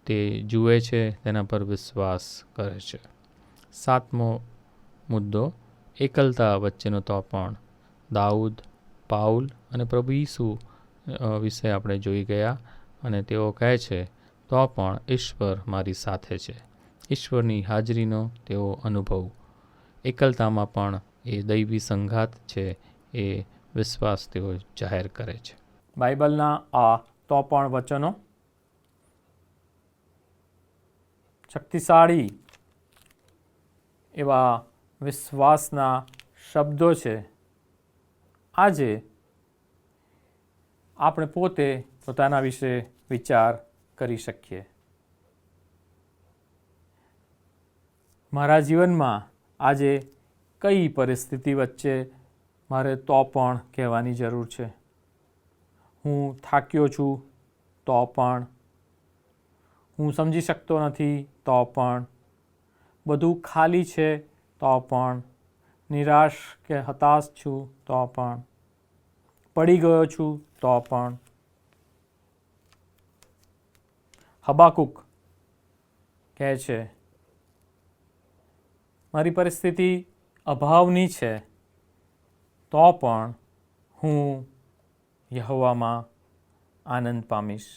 તે જુએ છે, તેના પર વિશ્વાસ કરે છે. સાતમો મુદ્દો એકલતા વચ્ચેનો, તો પણ દાઉદ, પાઉલ અને પ્રભુ ઈસુ વિશે આપણે જોઈ ગયા. અને તેઓ કહે છે, તો પણ ઈશ્વર મારી સાથે છે. ઈશ્વરની હાજરીનો તેઓ અનુભવ. એકલતામાં પણ એ દૈવી સંઘાત છે, એ વિશ્વાસ તેઓ જાહેર કરે છે. બાઇબલના આ તો પણ વચનો શક્તિશાળી એવા વિશ્વાસના શબ્દો છે. આજે આપણે પોતે પોતાના વિશે વિચાર કરી શકીએ. મારા જીવનમાં આજે કઈ પરિસ્થિતિ વચ્ચે મારે તો પણ કહેવાની જરૂર છે? હું થાક્યો છું તો પણ, હું સમજી શકતો નથી તો પણ, બધું ખાલી છે તો પણ, નિરાશ કે હતાશ છું તો પણ, પડી ગયો છું તો પણ. હબાકુક કહે છે, મારી પરિસ્થિતિ અભાવની છે તો પણ હું યહોવામાં આનંદ પામીશ,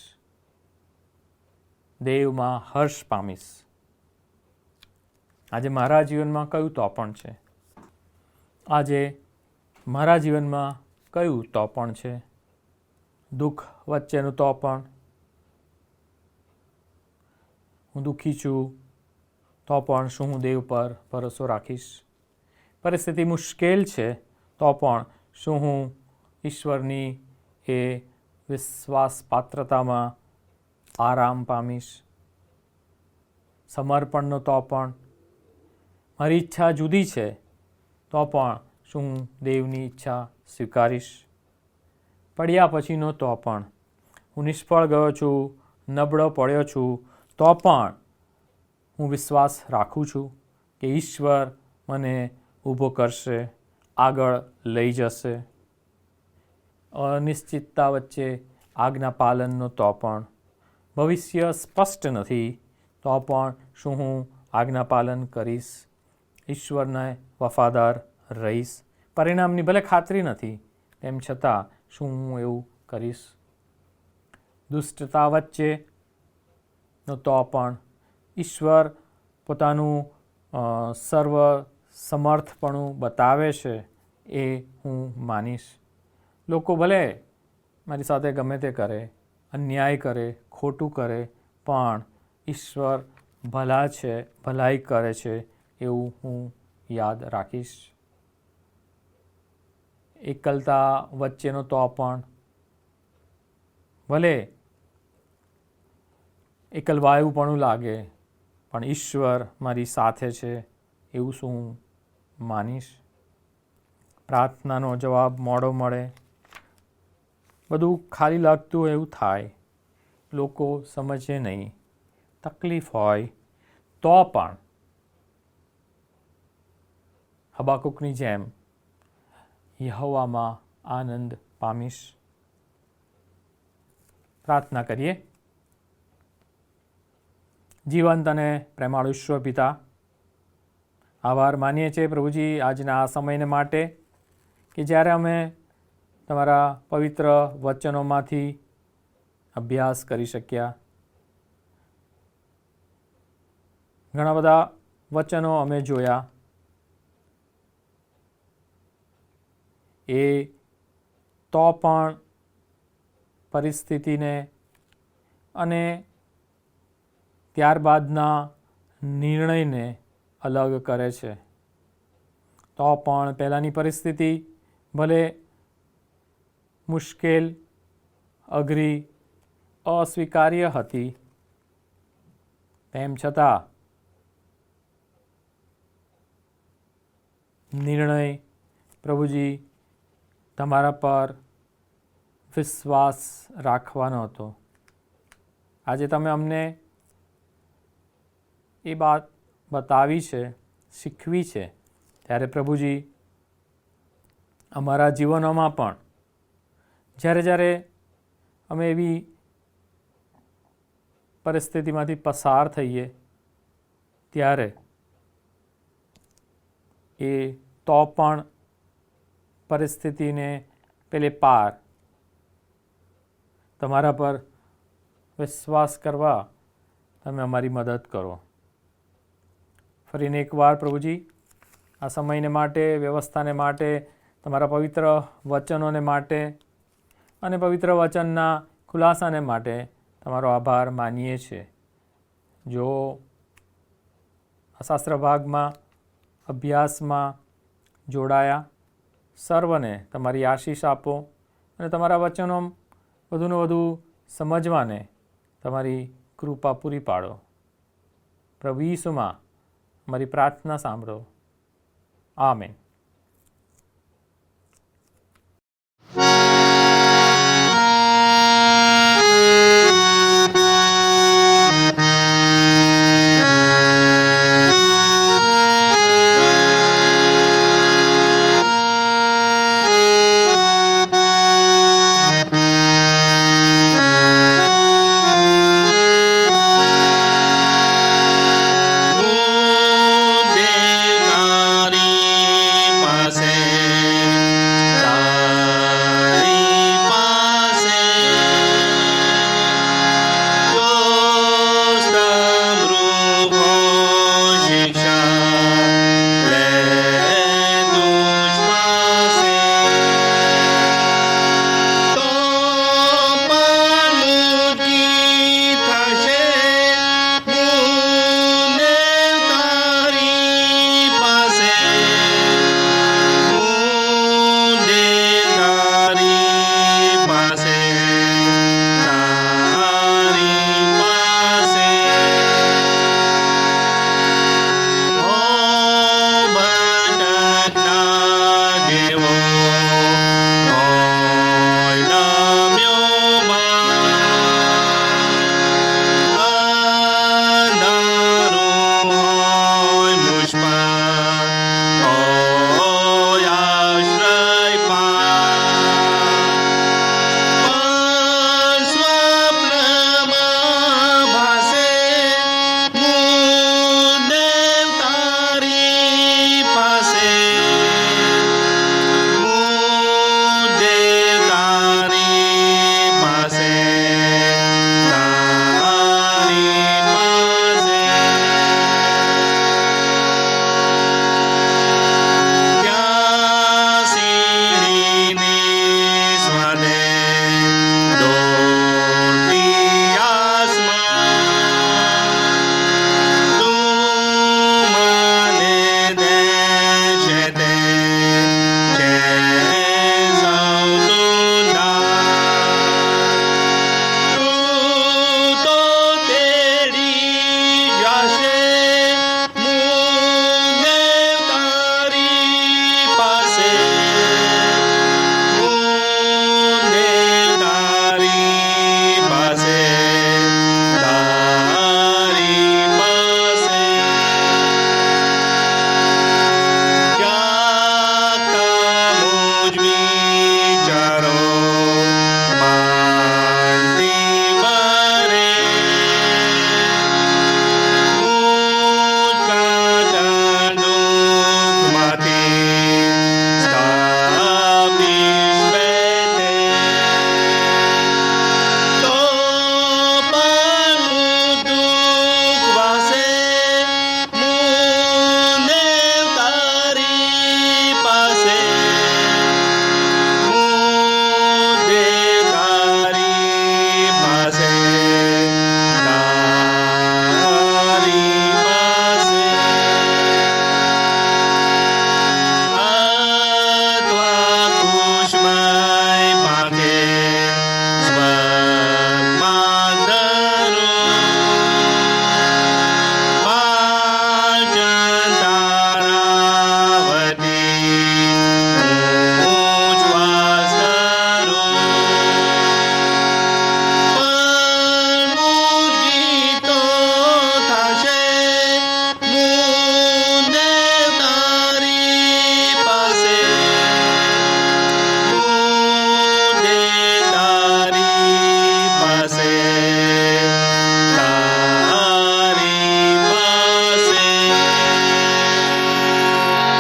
દેવમાં હર્ષ પામીશ. આજે મારા જીવનમાં કયું તો પણ છે? આજે મારા જીવનમાં કયું તો પણ છે? દુઃખ વચ્ચેનું તો પણ. હું દુઃખી છું તો પણ શું હું દેવ પર ભરોસો રાખીશ? પરિસ્થિતિ મુશ્કેલ છે તો પણ શું હું ઈશ્વરની એ વિશ્વાસ પાત્રતામાં આરામ પામીશ? સમર્પણનો તો પણ. મારી ઈચ્છા જુદી છે તો પણ શું હું દેવની ઈચ્છા સ્વીકારીશ? પડ્યા પછીનો તો પણ. હું નિષ્ફળ ગયો છું, નબળો પડ્યો છું તો પણ હું વિશ્વાસ રાખું છું કે ઈશ્વર મને ઊભો કરશે, આગળ લઈ જશે. અનિશ્ચિતતા વચ્ચે આજ્ઞા પાલનનો તો પણ. ભવિષ્ય સ્પષ્ટ નથી તો પણ શું હું આજ્ઞા પાલન કરીશ? ઈશ્વરને વફાદાર રહીશ. પરિણામની ભલે ખાતરી નથી, તેમ છતાં શું હું એવું કરીશ? દુષ્ટતા વચ્ચેનો તો પણ. ઈશ્વર પોતાનું સર્વ સમર્થપણું બતાવે છે, એ હું માનીશ. લોકો ભલે મારી સાથે ગમે તે કરે, અન્યાય કરે, ખોટું કરે, પણ ઈશ્વર ભલા છે, ભલાઈ કરે છે, એવું હું યાદ રાખીશ. એકલતા વચ્ચેનો તો પણ. ભલે એકલવાયુપણું લાગે, પણ ઈશ્વર મારી સાથે છે, એવું શું હું માનીશ? પ્રાર્થનાનો જવાબ મોડો મળે, બધું ખાલી લાગતું એવું થાય, લોકો સમજે નહીં, તકલીફ હોય તો પણ હબાકુકની જેમ યહોવામાં આનંદ પામીશ. પ્રાર્થના કરીએ. જીવંત અને પ્રેમાળુ ઈશ્વર પિતા, આભાર માનીએ છીએ પ્રભુજી આજના આ સમયને માટે કે જ્યારે અમે તમારા પવિત્ર વચનોમાંથી અભ્યાસ કરી શક્યા. ઘણા બધા વચનો અમે જોયા, એ તો પણ પરિસ્થિતિને અને ત્યારબાદના નિર્ણયને અલગ કરે છે. તો પણ પહેલાંની પરિસ્થિતિ ભલે મુશ્કેલ, અઘરી, અસ્વીકાર્ય હતી, તેમ છતાં નિર્ણય પ્રભુજી તમારા પર વિશ્વાસ રાખવાનો હતો. આજે તમે અમને એ વાત બતાવી છે, શીખવી છે, ત્યારે પ્રભુજી અમારા જીવનોમાં પણ જ્યારે જ્યારે અમે એવી પરિસ્થિતિમાંથી પસાર થઈએ ત્યારે એ તો પણ પરિસ્થિતિને પેલે પાર તમારા પર વિશ્વાસ કરવા તમે અમારી મદદ કરો. ફરીને એકવાર પ્રભુજી આ સમયને માટે, વ્યવસ્થાને માટે, તમારા પવિત્ર વચનોને માટે અને પવિત્ર વચનના ખુલાસાને માટે તમારો આભાર માનીએ છીએ. જો આ શાસ્ત્ર ભાગમાં અભ્યાસમાં જોડાયા સર્વને તમારી આશીષ આપો અને તમારા વચનો વધુને વધુ સમજવાને તમારી કૃપા પૂરી પાડો. પ્રભુ ઈસુમાં મારી પ્રાર્થના સાંભળો. આમેન.